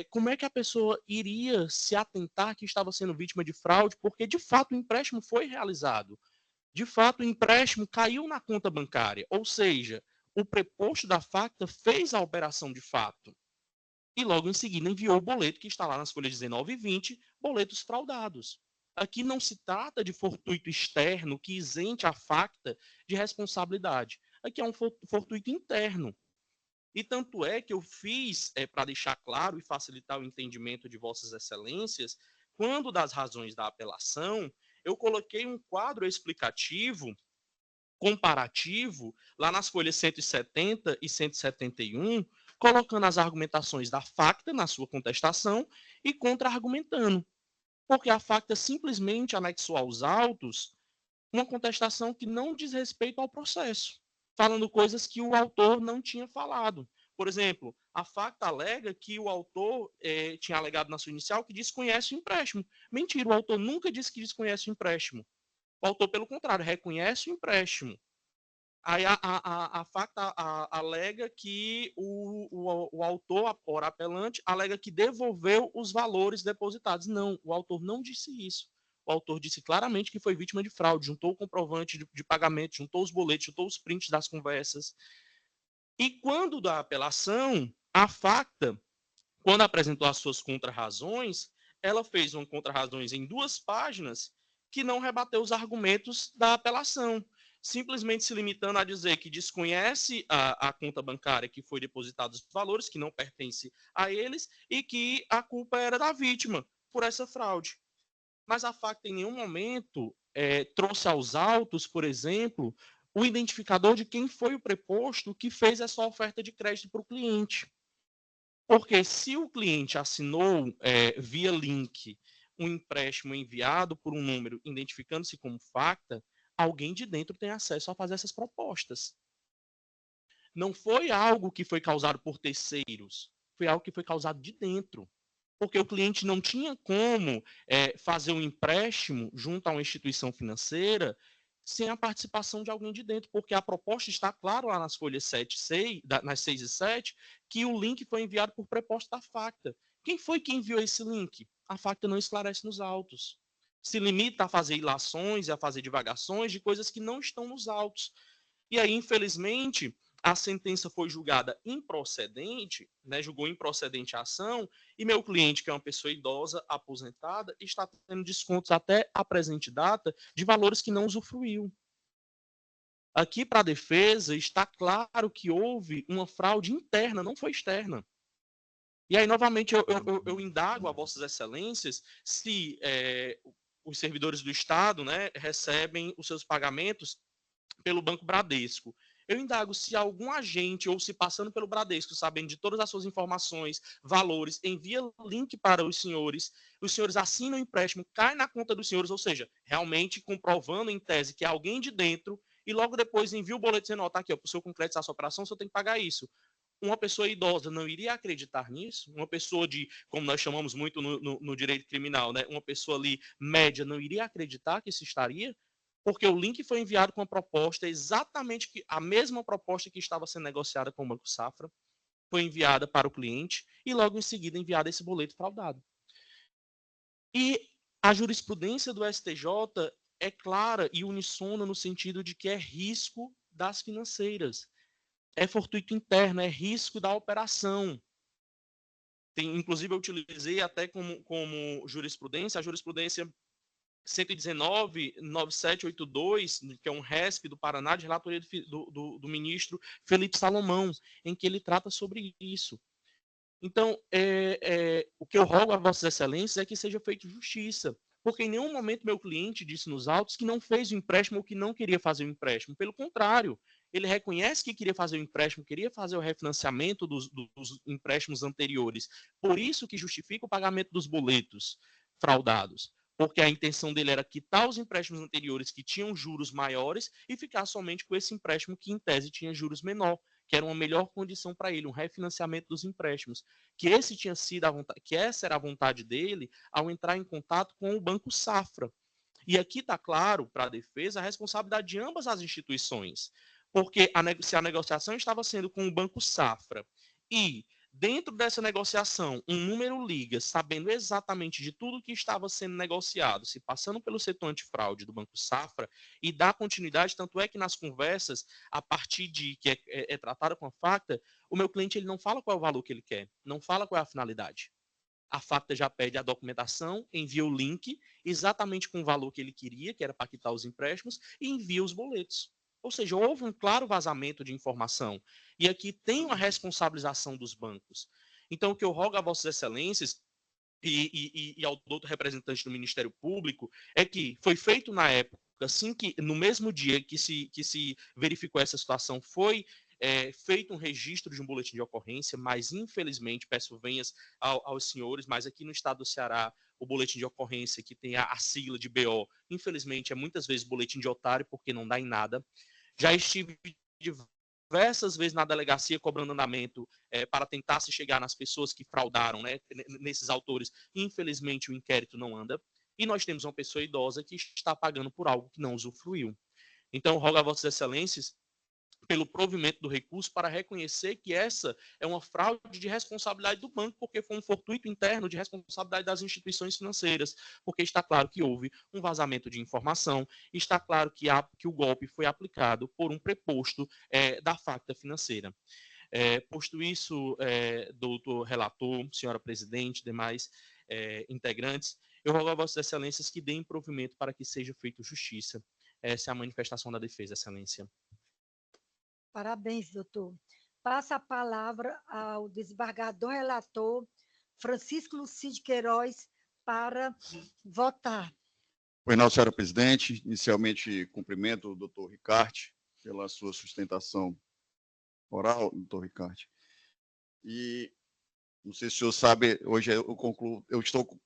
como é que a pessoa iria se atentar que estava sendo vítima de fraude, porque de fato o empréstimo foi realizado, de fato o empréstimo caiu na conta bancária, ou seja, o preposto da Facta fez a operação de fato, e logo em seguida enviou o boleto que está lá nas folhas 19 e 20, boletos fraudados. Aqui não se trata de fortuito externo que isente a Facta de responsabilidade. Aqui é um fortuito interno. E tanto é que eu fiz, para deixar claro e facilitar o entendimento de Vossas Excelências, quando das razões da apelação, eu coloquei um quadro explicativo, comparativo, lá nas folhas 170 e 171, colocando as argumentações da Facta na sua contestação e contra-argumentando. Porque a Facta simplesmente anexou aos autos uma contestação que não diz respeito ao processo, falando coisas que o autor não tinha falado. Por exemplo, a Facta alega que o autor tinha alegado na sua inicial que desconhece o empréstimo. Mentira, o autor nunca disse que desconhece o empréstimo. O autor, pelo contrário, reconhece o empréstimo. Aí a facta alega que o autor, o apelante, alega que devolveu os valores depositados. Não, o autor não disse isso. O autor disse claramente que foi vítima de fraude, juntou o comprovante de pagamento, juntou os boletos, juntou os prints das conversas. E quando da apelação, a facta, quando apresentou as suas contrarrazões, ela fez uma contrarrazões em 2 páginas que não rebateu os argumentos da apelação, simplesmente se limitando a dizer que desconhece a conta bancária que foi depositado os valores, que não pertence a eles, e que a culpa era da vítima por essa fraude. Mas a facta em nenhum momento trouxe aos autos, por exemplo, o identificador de quem foi o preposto que fez essa oferta de crédito para o cliente. Porque se o cliente assinou via link um empréstimo enviado por um número identificando-se como facta, alguém de dentro tem acesso a fazer essas propostas. Não foi algo que foi causado por terceiros, foi algo que foi causado de dentro. Porque o cliente não tinha como fazer um empréstimo junto a uma instituição financeira sem a participação de alguém de dentro, porque a proposta está claro lá nas folhas 6, nas 6 e 7, que o link foi enviado por preposto da facta. Quem foi que enviou esse link? A facta não esclarece nos autos. Se limita a fazer ilações e a fazer divagações de coisas que não estão nos autos. E aí, infelizmente, a sentença foi julgada improcedente, né, julgou improcedente a ação, e meu cliente, que é uma pessoa idosa, aposentada, está tendo descontos até a presente data de valores que não usufruiu. Aqui, para a defesa, está claro que houve uma fraude interna, não foi externa. E aí, novamente, eu indago a vossas excelências se os servidores do Estado, né, recebem os seus pagamentos pelo Banco Bradesco. Eu indago se algum agente, ou se passando pelo Bradesco, sabendo de todas as suas informações, valores, envia link para os senhores assinam o empréstimo, cai na conta dos senhores, ou seja, realmente comprovando em tese que é alguém de dentro, e logo depois envia o boleto dizendo, tá aqui, para o senhor concretizar essa operação, o senhor tem que pagar isso. Uma pessoa idosa não iria acreditar nisso? Uma pessoa de, como nós chamamos muito no direito criminal, né, uma pessoa ali média não iria acreditar que isso estaria? Porque o link foi enviado com a proposta, exatamente a mesma proposta que estava sendo negociada com o Banco Safra, foi enviada para o cliente e logo em seguida enviado esse boleto fraudado. E a jurisprudência do STJ é clara e unissona no sentido de que é risco das financeiras, é fortuito interno, é risco da operação. Inclusive, eu utilizei até como jurisprudência, a jurisprudência 119.9782, que é um RESP do Paraná, de relatoria do ministro Felipe Salomão, em que ele trata sobre isso. Então, o que eu rogo a vossas excelências é que seja feita justiça, porque em nenhum momento meu cliente disse nos autos que não fez o empréstimo ou que não queria fazer o empréstimo. Pelo contrário, ele reconhece que queria fazer o empréstimo, queria fazer o refinanciamento dos empréstimos anteriores. Por isso que justifica o pagamento dos boletos fraudados, porque a intenção dele era quitar os empréstimos anteriores que tinham juros maiores e ficar somente com esse empréstimo que, em tese, tinha juros menor, que era uma melhor condição para ele, um refinanciamento dos empréstimos. Que essa era a vontade dele ao entrar em contato com o Banco Safra. E aqui está claro, para a defesa, a responsabilidade de ambas as instituições. Porque se a negociação estava sendo com o Banco Safra e dentro dessa negociação, um número liga, sabendo exatamente de tudo que estava sendo negociado, se passando pelo setor antifraude do Banco Safra, e dá continuidade, tanto é que nas conversas, a partir de que é tratada com a facta, o meu cliente ele não fala qual é o valor que ele quer, não fala qual é a finalidade. A facta já pede a documentação, envia o link, exatamente com o valor que ele queria, que era para quitar os empréstimos, e envia os boletos. Ou seja, houve um claro vazamento de informação. E aqui tem uma responsabilização dos bancos. Então, o que eu rogo a vossas excelências e ao doutor representante do Ministério Público é que foi feito na época, assim que no mesmo dia que se verificou essa situação, foi feito um registro de um boletim de ocorrência, mas infelizmente, peço venhas aos senhores, mas aqui no estado do Ceará, o boletim de ocorrência que tem a sigla de BO, infelizmente é muitas vezes boletim de otário, porque não dá em nada. Já estive diversas vezes na delegacia cobrando andamento para tentar se chegar nas pessoas que fraudaram, né, nesses autores. Infelizmente, o inquérito não anda. E nós temos uma pessoa idosa que está pagando por algo que não usufruiu. Então, rogo a vossas excelências pelo provimento do recurso para reconhecer que essa é uma fraude de responsabilidade do banco, porque foi um fortuito interno de responsabilidade das instituições financeiras, porque está claro que houve um vazamento de informação, está claro que o golpe foi aplicado por um preposto da facta financeira. Posto isso, doutor relator, senhora presidente, demais integrantes, eu rogo a vossas excelências que deem provimento para que seja feita justiça. Essa é a manifestação da defesa, excelência. Parabéns, doutor. Passa a palavra ao desembargador relator Francisco Lucídio Queiroz para votar. Pois não, senhora presidente. Inicialmente, cumprimento o doutor Ricarte pela sua sustentação oral, doutor Ricarte. E não sei se o senhor sabe, hoje eu concluo, eu estou com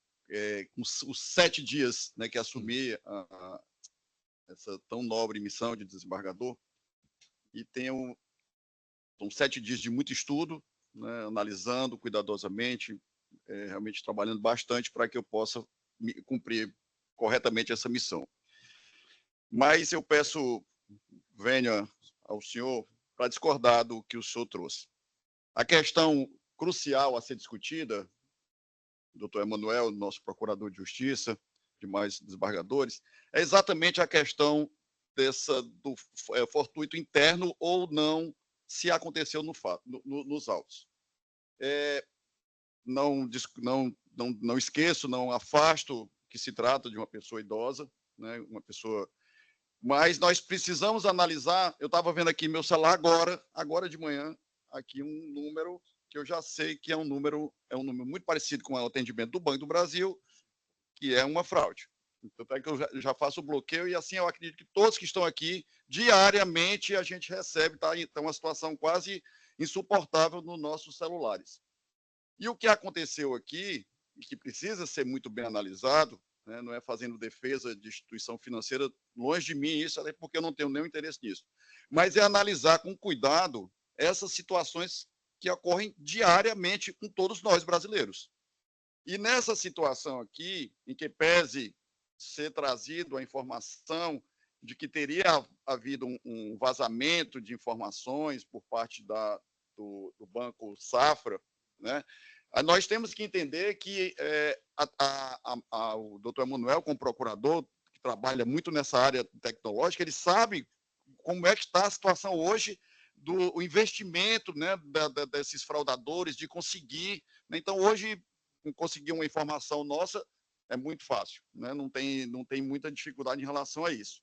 os 7 dias, né, que assumi essa tão nobre missão de desembargador, e são 7 dias de muito estudo, né, analisando cuidadosamente, realmente trabalhando bastante para que eu possa cumprir corretamente essa missão. Mas eu venha ao senhor para discordar do que o senhor trouxe. A questão crucial a ser discutida, doutor Emanuel, nosso procurador de justiça, demais desembargadores, é exatamente a questão do fortuito interno ou não, se aconteceu nos autos. Não esqueço, não afasto que se trata de uma pessoa idosa, né, mas nós precisamos analisar. Eu estava vendo aqui meu celular agora de manhã, aqui um número que eu já sei que é um número muito parecido com o atendimento do Banco do Brasil, que é uma fraude. Então, é que eu já faço o bloqueio, e assim eu acredito que todos que estão aqui, diariamente a gente recebe, tá? Então, uma situação quase insuportável nos nossos celulares. E o que aconteceu aqui, e que precisa ser muito bem analisado, né, não é fazendo defesa de instituição financeira, longe de mim isso, até porque eu não tenho nenhum interesse nisso, mas é analisar com cuidado essas situações que ocorrem diariamente com todos nós brasileiros. E nessa situação aqui, em que pese ser trazido a informação de que teria havido um vazamento de informações por parte do Banco Safra, né, nós temos que entender que o doutor Emanuel, como procurador, que trabalha muito nessa área tecnológica, ele sabe como é que está a situação hoje do investimento, né, desses fraudadores, de conseguir. Né? Então, hoje, conseguir uma informação nossa é muito fácil, né? Não tem muita dificuldade em relação a isso.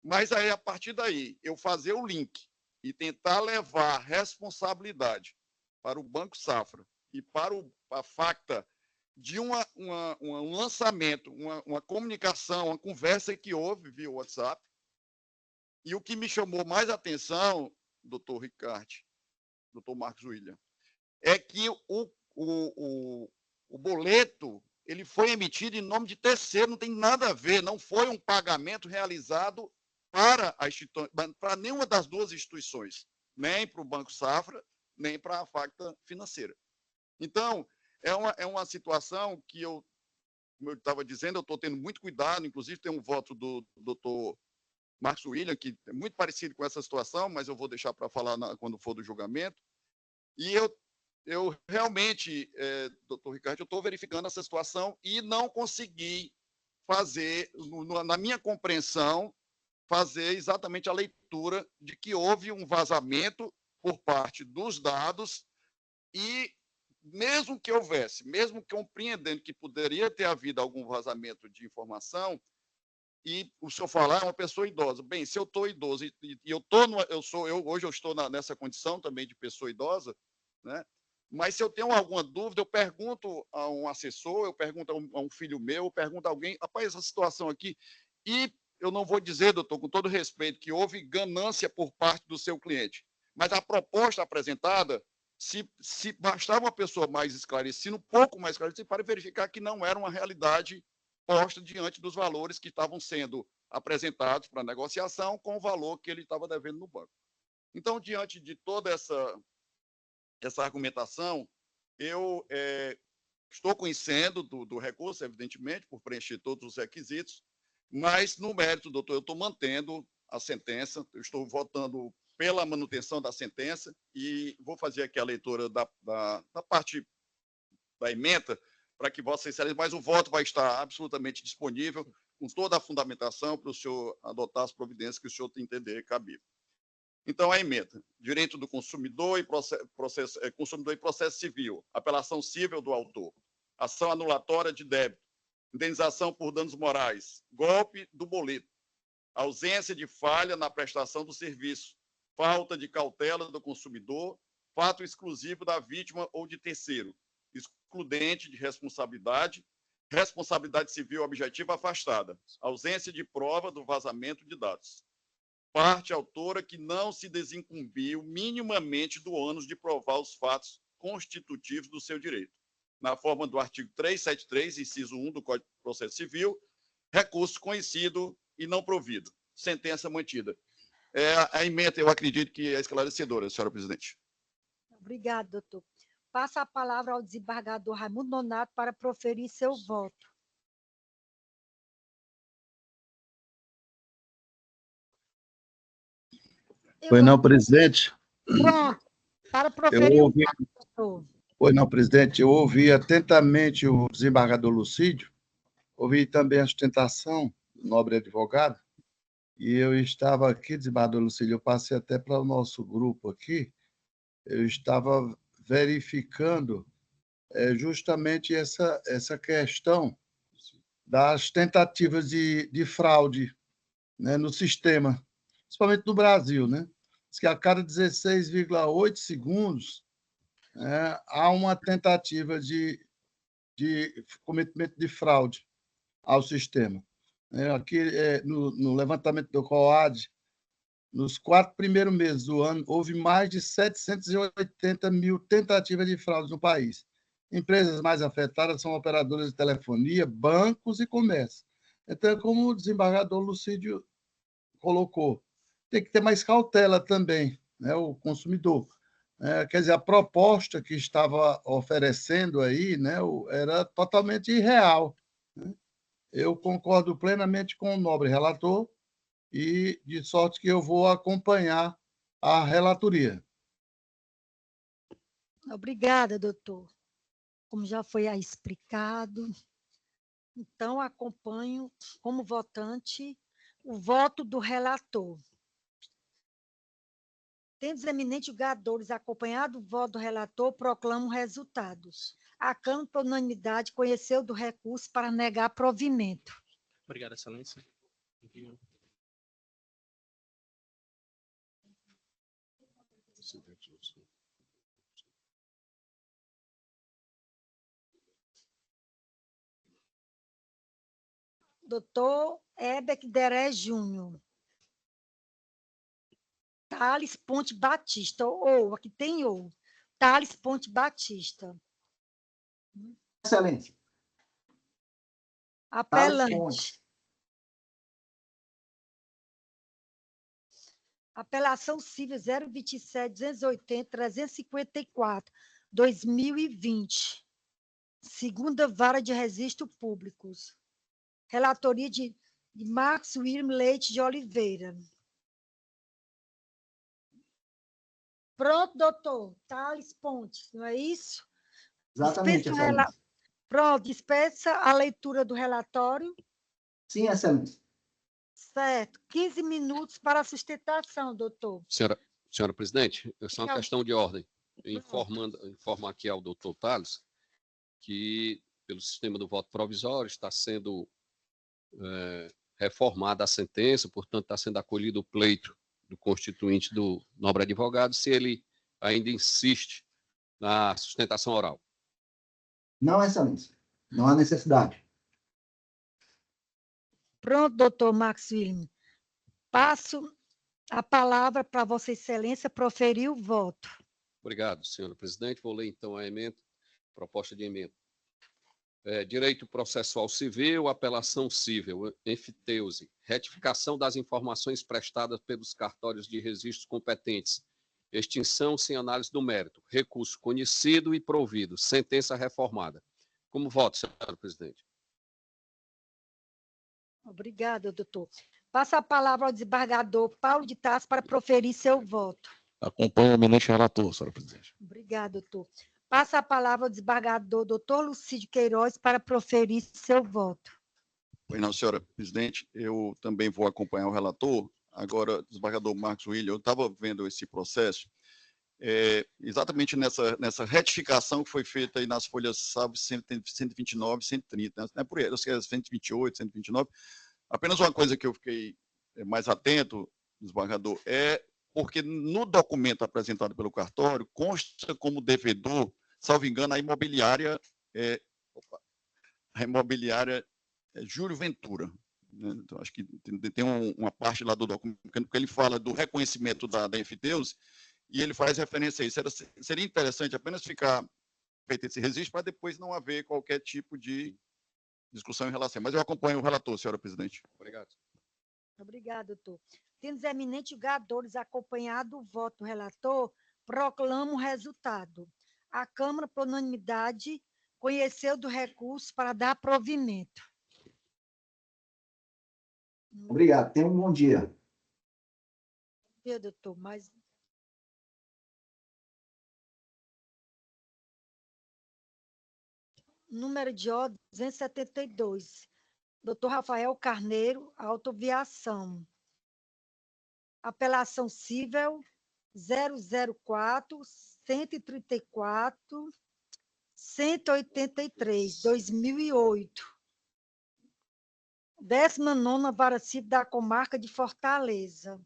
Mas aí, a partir daí, eu fazer o link e tentar levar responsabilidade para o Banco Safra e para a Facta de um lançamento, uma comunicação, uma conversa que houve via WhatsApp. E o que me chamou mais atenção, doutor Ricarte, doutor Marcos William, é que o boleto ele foi emitido em nome de terceiro, não tem nada a ver, não foi um pagamento realizado para nenhuma das duas instituições, nem para o Banco Safra, nem para a Facta Financeira. Então, é uma situação que como eu estava dizendo, eu estou tendo muito cuidado, inclusive tem um voto do doutor Marcos William, que é muito parecido com essa situação, mas eu vou deixar para falar quando for do julgamento. E eu realmente, doutor Ricardo, eu estou verificando essa situação e não consegui fazer, na minha compreensão, fazer exatamente a leitura de que houve um vazamento por parte dos dados e, mesmo que houvesse, mesmo compreendendo que poderia ter havido algum vazamento de informação, e o senhor falar uma pessoa idosa. Bem, se eu estou idoso e hoje eu estou nessa condição também de pessoa idosa, né? Mas se eu tenho alguma dúvida, eu pergunto a um assessor, eu pergunto a um filho meu, eu pergunto a alguém, rapaz, essa situação aqui, e eu não vou dizer, doutor, com todo respeito, que houve ganância por parte do seu cliente, mas a proposta apresentada, se bastava uma pessoa mais esclarecida, um pouco mais esclarecida, para verificar que não era uma realidade posta diante dos valores que estavam sendo apresentados para negociação com o valor que ele estava devendo no banco. Então, diante de toda essa argumentação, eu estou conhecendo do recurso, evidentemente, por preencher todos os requisitos, mas, no mérito, doutor, eu estou mantendo a sentença, eu estou votando pela manutenção da sentença, e vou fazer aqui a leitura da parte da ementa, para que Vossa Excelência, mas o voto vai estar absolutamente disponível, com toda a fundamentação, para o senhor adotar as providências que o senhor entender cabível. Então, a ementa: direito do consumidor e processo civil, apelação civil do autor, ação anulatória de débito, indenização por danos morais, golpe do boleto, ausência de falha na prestação do serviço, falta de cautela do consumidor, fato exclusivo da vítima ou de terceiro, excludente de responsabilidade, responsabilidade civil objetiva afastada, ausência de prova do vazamento de dados. Parte autora que não se desincumbiu minimamente do ônus de provar os fatos constitutivos do seu direito, na forma do artigo 373, inciso 1 do Código de Processo Civil, recurso conhecido e não provido, sentença mantida. A ementa, eu acredito que é esclarecedora, senhora presidente. Obrigada, doutor. Passa a palavra ao desembargador Raimundo Nonato para proferir seu voto. Pois não, presidente? Pronto, para proferir o voto, doutor. Pois não, presidente, eu ouvi atentamente o desembargador Lucídio, ouvi também a sustentação do nobre advogado, e eu estava aqui, desembargador Lucídio, eu passei até para o nosso grupo aqui, eu estava verificando justamente essa questão das tentativas de fraude, né, no sistema, principalmente no Brasil, né? Diz que a cada 16,8 segundos há uma tentativa de cometimento de fraude ao sistema. Aqui, no levantamento do COAD, nos 4 primeiros meses do ano, houve mais de 780 mil tentativas de fraude no país. Empresas mais afetadas são operadoras de telefonia, bancos e comércio. Então, como o desembargador Lucídio colocou, tem que ter mais cautela também, né, o consumidor. Quer dizer, a proposta que estava oferecendo aí, né, era totalmente irreal, né? Eu concordo plenamente com o nobre relator, e de sorte que eu vou acompanhar a relatoria. Obrigada, doutor. Como já foi aí explicado, então acompanho, como votante, o voto do relator. Tendo os eminentes julgadores acompanhado o voto do relator, proclamam resultados. A Câmara, por unanimidade, conheceu do recurso para negar provimento. Obrigado, excelência. Doutor Heber Deré Júnior. Thales Ponte Batista, ou, aqui tem ou. Thales Ponte Batista. Excelência. Apelante. Apelação civil 027-280-354, 2020. Segunda Vara de Registros Públicos. Relatoria de Marcos William Leite de Oliveira. Pronto, doutor. Thales Pontes, não é isso? Exatamente, excelência. Pronto, dispensa a leitura do relatório. Sim, excelência. Certo. 15 minutos para a sustentação, doutor. Senhora presidente, é só uma questão de ordem. Informar aqui ao doutor Thales que, pelo sistema do voto provisório, está sendo reformada a sentença, portanto, está sendo acolhido o pleito do constituinte do nobre advogado, se ele ainda insiste na sustentação oral. Não, excelência. Não há necessidade. Pronto, doutor Max William. Passo a palavra para Vossa Excelência proferir o voto. Obrigado, senhora presidente. Vou ler, então, a emenda, proposta de emenda. Direito processual civil, apelação civil, enfiteuse, retificação das informações prestadas pelos cartórios de registros competentes, extinção sem análise do mérito, recurso conhecido e provido, sentença reformada. Como voto, senhora presidente? Obrigada, doutor. Passa a palavra ao desembargador Paulo de Tarso para proferir seu voto. Acompanho o eminente relator, senhora presidente. Obrigado, doutor. Passa a palavra ao desembargador doutor Lucídio Queiroz para proferir seu voto. Pois não, senhora presidente, eu também vou acompanhar o relator. Agora, desembargador Marcos William, eu estava vendo esse processo, exatamente nessa retificação que foi feita aí nas folhas, sabe, 129, 130, né? Não é por aí, eu sei que é 128, 129. Apenas uma coisa que eu fiquei mais atento, desembargador, é porque no documento apresentado pelo cartório consta como devedor, salvo engano, a imobiliária Júlio Ventura. Né? Então, acho que tem uma parte lá do documento que ele fala do reconhecimento da Enfiteus e ele faz referência a isso. Seria interessante apenas ficar feito esse registro para depois não haver qualquer tipo de discussão em relação. Mas eu acompanho o relator, senhora presidente. Obrigado. Obrigado, doutor. Tendo os eminentes julgadores acompanhado o voto do relator, proclamo o resultado. A Câmara, por unanimidade, conheceu do recurso para dar provimento. Obrigado. Tenha um bom dia. Bom dia, doutor. Mas... Número de ordem 272. Doutor Rafael Carneiro, autoviação. Apelação cível 004, 134, 183, 2008. 19ª Vara Civil da Comarca de Fortaleza.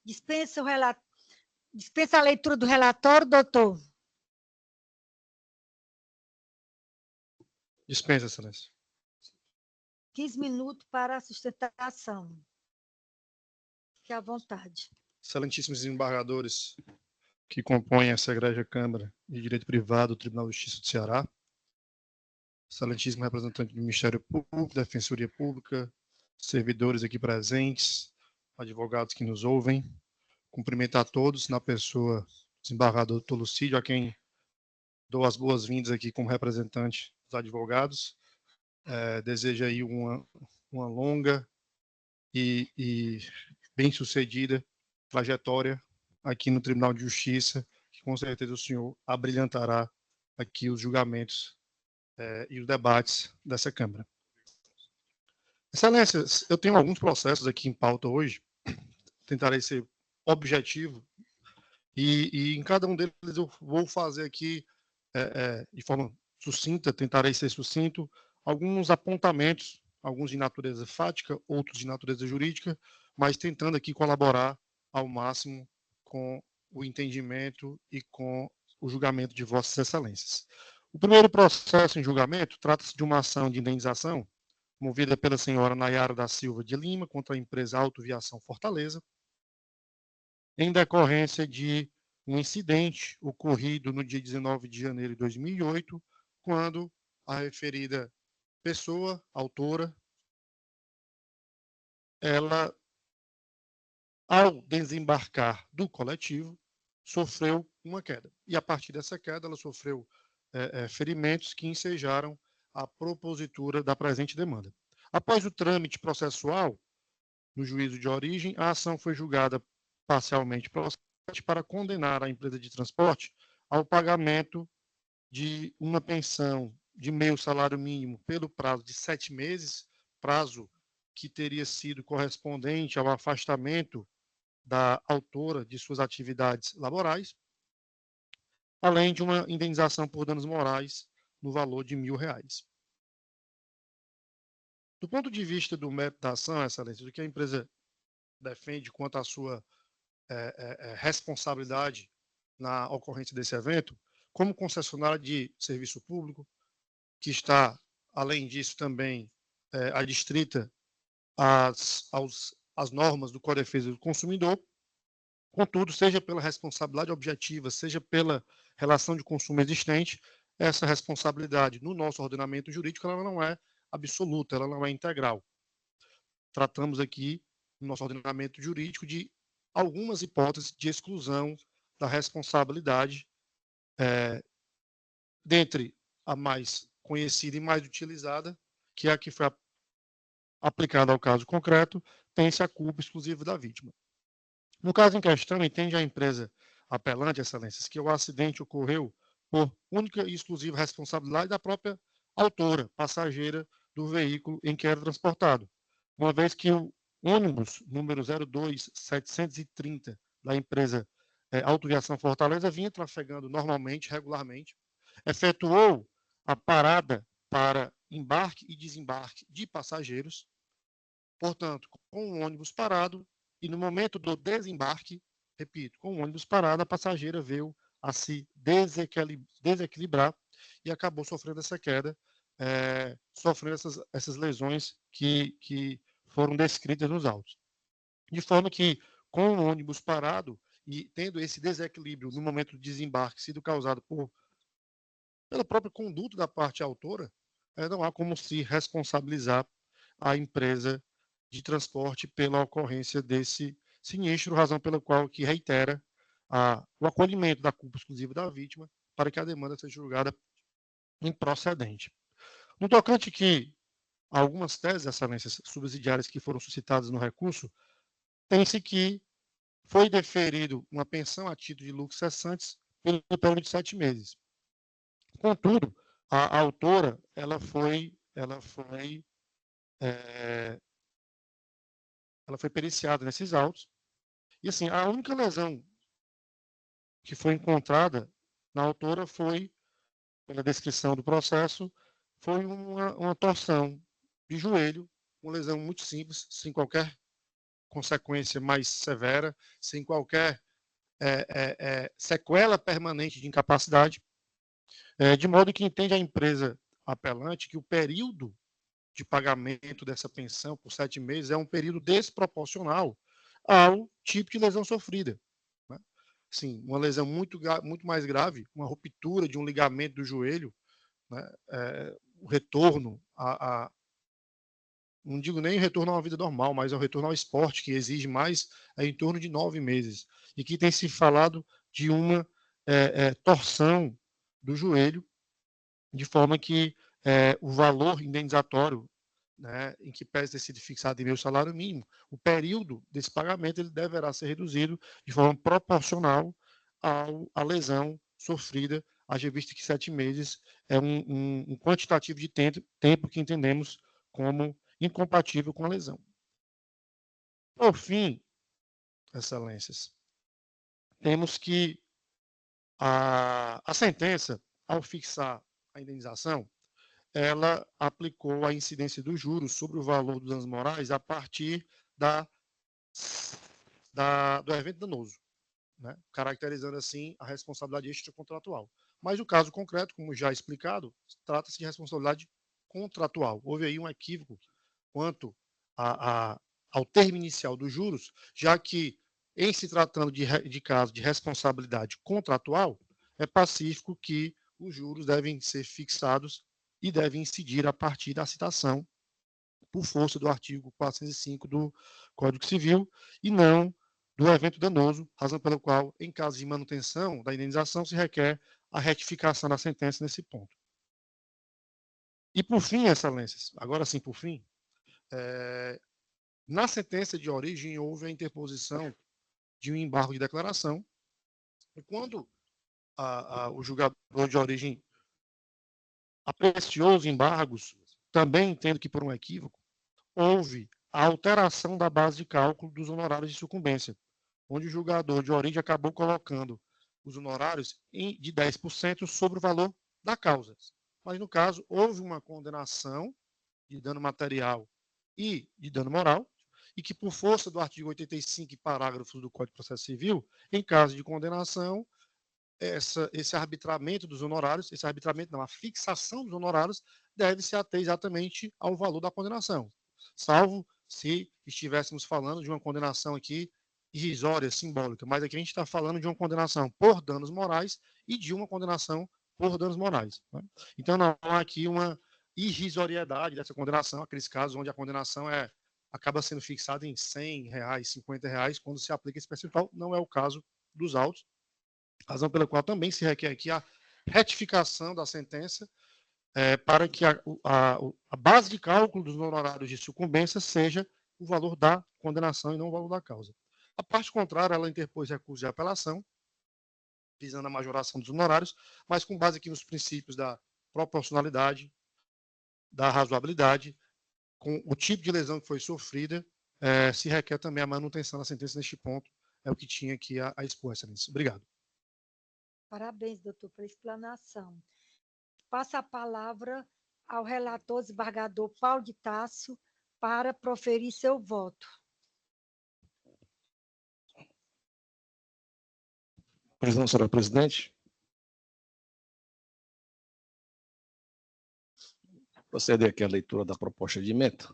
Dispensa a leitura do relatório, doutor? Dispensa, excelência. 15 minutos para a sustentação. Fique à vontade. Excelentíssimos desembargadores que compõem essa egrégia Câmara de Direito Privado do Tribunal de Justiça do Ceará, excelentíssimo representante do Ministério Público, Defensoria Pública, servidores aqui presentes, advogados que nos ouvem, cumprimentar a todos na pessoa do desembargador doutor Lucídio, a quem dou as boas-vindas aqui como representante dos advogados. Desejo aí uma longa e bem-sucedida trajetória aqui no Tribunal de Justiça, que com certeza o senhor abrilhantará aqui os julgamentos e os debates dessa Câmara. Excelências, eu tenho alguns processos aqui em pauta hoje, tentarei ser objetivo, e em cada um deles eu vou fazer aqui, de forma sucinta, tentarei ser sucinto, alguns apontamentos, alguns de natureza fática, outros de natureza jurídica, mas tentando aqui colaborar ao máximo com o entendimento e com o julgamento de Vossas Excelências. O primeiro processo em julgamento trata-se de uma ação de indenização movida pela senhora Nayara da Silva de Lima contra a empresa Autoviação Fortaleza, em decorrência de um incidente ocorrido no dia 19 de janeiro de 2008, quando a referida pessoa, autora, ela, ao desembarcar do coletivo, sofreu uma queda. E, a partir dessa queda, ela sofreu ferimentos que ensejaram a propositura da presente demanda. Após o trâmite processual, no juízo de origem, a ação foi julgada parcialmente processante para condenar a empresa de transporte ao pagamento de uma pensão de meio salário mínimo pelo prazo de 7 meses, prazo que teria sido correspondente ao afastamento da autora de suas atividades laborais, além de uma indenização por danos morais no valor de R$1.000. Do ponto de vista do mérito da ação, Excelência, do que a empresa defende quanto à sua responsabilidade na ocorrência desse evento, como concessionária de serviço público, que está, além disso, também adstrita às normas do Código de Defesa do Consumidor, contudo, seja pela responsabilidade objetiva, seja pela relação de consumo existente, essa responsabilidade no nosso ordenamento jurídico ela não é absoluta, ela não é integral. Tratamos aqui, no nosso ordenamento jurídico, de algumas hipóteses de exclusão da responsabilidade, dentre a mais conhecida e mais utilizada, que é a que foi aplicada ao caso concreto, tem-se a culpa exclusiva da vítima. No caso em questão, entende a empresa apelante, excelências, que o acidente ocorreu por única e exclusiva responsabilidade da própria autora, passageira do veículo em que era transportado, uma vez que o ônibus número 02730 da empresa Autoviação Fortaleza vinha trafegando normalmente, regularmente, efetuou a parada para embarque e desembarque de passageiros, portanto, com o ônibus parado, e no momento do desembarque, repito, com o ônibus parado, a passageira veio a se desequilibrar e acabou sofrendo essa queda, sofrendo essas lesões que foram descritas nos autos. De forma que, com o ônibus parado e tendo esse desequilíbrio no momento do desembarque sido causado pela própria conduta da parte autora, não há como se responsabilizar a empresa de transporte pela ocorrência desse sinistro, razão pela qual que reitera o acolhimento da culpa exclusiva da vítima para que a demanda seja julgada improcedente. No tocante que algumas teses, excelências, subsidiárias que foram suscitadas no recurso, tem-se que foi deferido uma pensão a título de lucros cessantes pelo período de 7 meses. Contudo, a autora ela foi periciada nesses autos, e assim, a única lesão que foi encontrada na autora foi, pela descrição do processo, foi uma torção de joelho, uma lesão muito simples, sem qualquer consequência mais severa, sem qualquer sequela permanente de incapacidade, de modo que entende a empresa apelante que o período de pagamento dessa pensão por 7 meses é um período desproporcional ao tipo de lesão sofrida. Né? Sim, uma lesão muito mais grave, uma ruptura de um ligamento do joelho, né? O retorno não digo nem o retorno a uma vida normal, mas ao retorno ao esporte, que exige mais em torno de 9 meses. E que tem se falado de uma torção do joelho, de forma que o valor indenizatório, né, em que pese ter sido fixado em meio salário mínimo, o período desse pagamento ele deverá ser reduzido de forma proporcional à lesão sofrida, haja visto que 7 meses é um quantitativo de tempo que entendemos como incompatível com a lesão. Por fim, excelências, temos que a sentença, ao fixar a indenização, ela aplicou a incidência dos juros sobre o valor dos danos morais a partir do evento danoso, né? Caracterizando assim a responsabilidade extracontratual. Mas o caso concreto, como já explicado, trata-se de responsabilidade contratual. Houve aí um equívoco quanto ao termo inicial dos juros, já que, em se tratando de caso de responsabilidade contratual, é pacífico que os juros devem ser fixados e devem incidir a partir da citação por força do artigo 405 do Código Civil e não do evento danoso, razão pela qual, em caso de manutenção da indenização, se requer a retificação da sentença nesse ponto. E, por fim, excelências, agora sim, por fim, na sentença de origem houve a interposição de um embargo de declaração, e quando o julgador de origem apreciou os embargos, também entendo que por um equívoco, houve a alteração da base de cálculo dos honorários de sucumbência, onde o julgador de origem acabou colocando os honorários de 10% sobre o valor da causa. Mas, no caso, houve uma condenação de dano material e de dano moral, e que, por força do artigo 85, parágrafos do Código de Processo Civil, em caso de condenação, esse arbitramento dos honorários, a fixação dos honorários deve se ater exatamente ao valor da condenação, salvo se estivéssemos falando de uma condenação aqui irrisória, simbólica, mas aqui a gente está falando de uma condenação por danos morais e de uma condenação por danos morais. Né? Então não há aqui uma irrisoriedade dessa condenação, aqueles casos onde a condenação acaba sendo fixada em R$100, R$50, quando se aplica esse percentual, não é o caso dos autos, razão pela qual também se requer aqui a retificação da sentença para que a base de cálculo dos honorários de sucumbência seja o valor da condenação e não o valor da causa. A parte contrária, ela interpôs recurso de apelação, visando a majoração dos honorários, mas com base aqui nos princípios da proporcionalidade, da razoabilidade, com o tipo de lesão que foi sofrida, se requer também a manutenção da sentença neste ponto, é o que tinha aqui a expor, excelência. Obrigado. Parabéns, doutor, pela explanação. Passa a palavra ao relator desembargador Paulo de Tássio para proferir seu voto. Pois não, senhora presidente. Proceder aqui à leitura da proposta de emenda.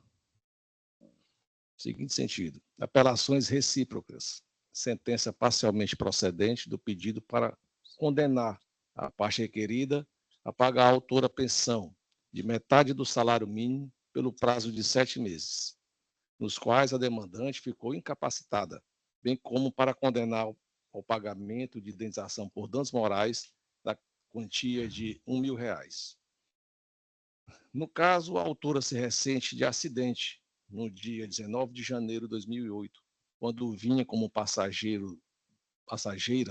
Seguinte sentido: apelações recíprocas. Sentença parcialmente procedente do pedido para condenar a parte requerida a pagar à autora pensão de metade do salário mínimo pelo prazo de 7 meses, nos quais a demandante ficou incapacitada, bem como para condenar ao pagamento de indenização por danos morais da quantia de R$ 1.000. No caso, a autora se ressente de acidente no dia 19 de janeiro de 2008, quando vinha como passageira,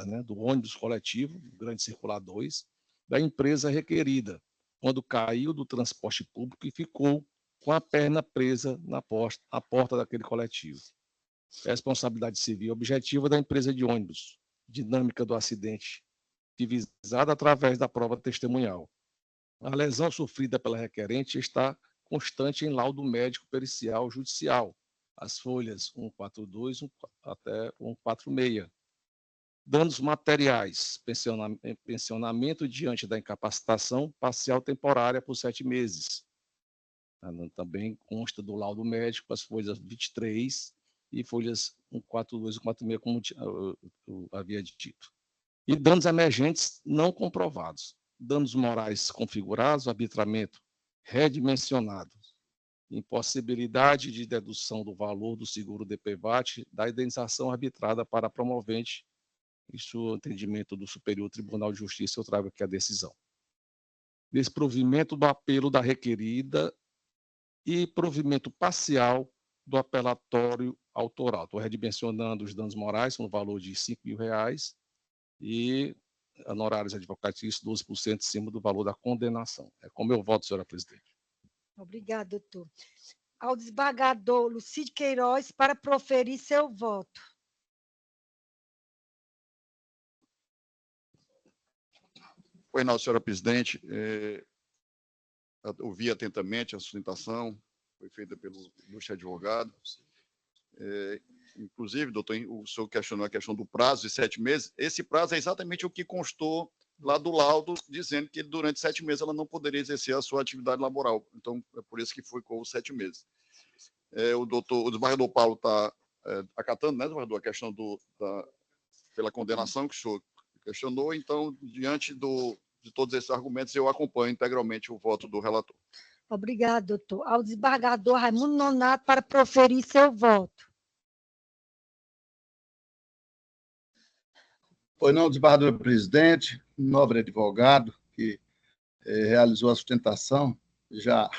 né, do ônibus coletivo, Grande Circular 2, da empresa requerida, quando caiu do transporte público e ficou com a perna presa na porta daquele coletivo. Responsabilidade civil objetiva da empresa de ônibus, dinâmica do acidente, divisada através da prova testemunhal. A lesão sofrida pela requerente está constante em laudo médico pericial judicial, as folhas 142 até 146. Danos materiais, pensionamento diante da incapacitação parcial temporária por 7 meses. Também consta do laudo médico as folhas 23 e folhas 142 e 146, como eu havia dito. E danos emergentes não comprovados. Danos morais configurados, arbitramento redimensionado, impossibilidade de dedução do valor do seguro DPVAT da indenização arbitrada para a promovente. Isso, entendimento do Superior Tribunal de Justiça, eu trago aqui a decisão. Desprovimento do apelo da requerida e provimento parcial do apelatório autoral. Estou redimensionando os danos morais no valor de R$ 5.000 e honorários advocatícios 12% acima do valor da condenação. É como eu voto, senhora presidente. Obrigada, doutor. Ao desembargador Lucídio Queiroz para proferir seu voto. Pois não, senhora presidente. Ouvi atentamente a sustentação, foi feita pelo ilustre advogado. Inclusive, doutor, o senhor questionou a questão do prazo de 7 meses. Esse prazo é exatamente o que constou lá do laudo, dizendo que durante 7 meses ela não poderia exercer a sua atividade laboral. Então, é por isso que foi com os 7 meses. O desembargador Paulo está acatando, né, desembargador, a questão pela condenação que o senhor questionou. Então, diante de todos esses argumentos, eu acompanho integralmente o voto do relator. Obrigado, doutor. Ao desembargador Raimundo Nonato para proferir seu voto. Pois não, desembargador presidente, nobre advogado, que realizou a sustentação, já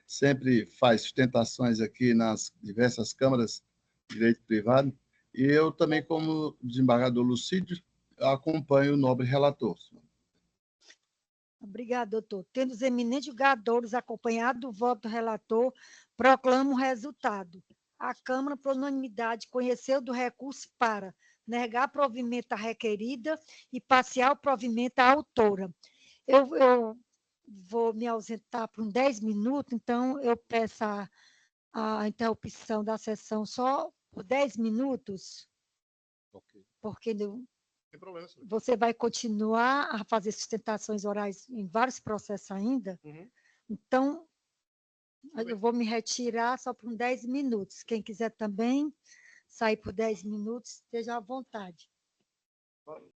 sempre faz sustentações aqui nas diversas câmaras de direito privado, e eu também, como desembargador Lucídio, acompanho o nobre relator. Obrigado, doutor. Tendo os eminentes julgadores acompanhado do voto do relator, proclamo o resultado. A Câmara, por unanimidade, conheceu do recurso para negar provimento à requerida e parcial provimento à autora. Eu vou me ausentar por 10 minutos, então eu peço a interrupção da sessão só por 10 minutos, porque você vai continuar a fazer sustentações orais em vários processos ainda. Então, eu vou me retirar só por 10 minutos. Quem quiser também sair por 10 minutos, esteja à vontade.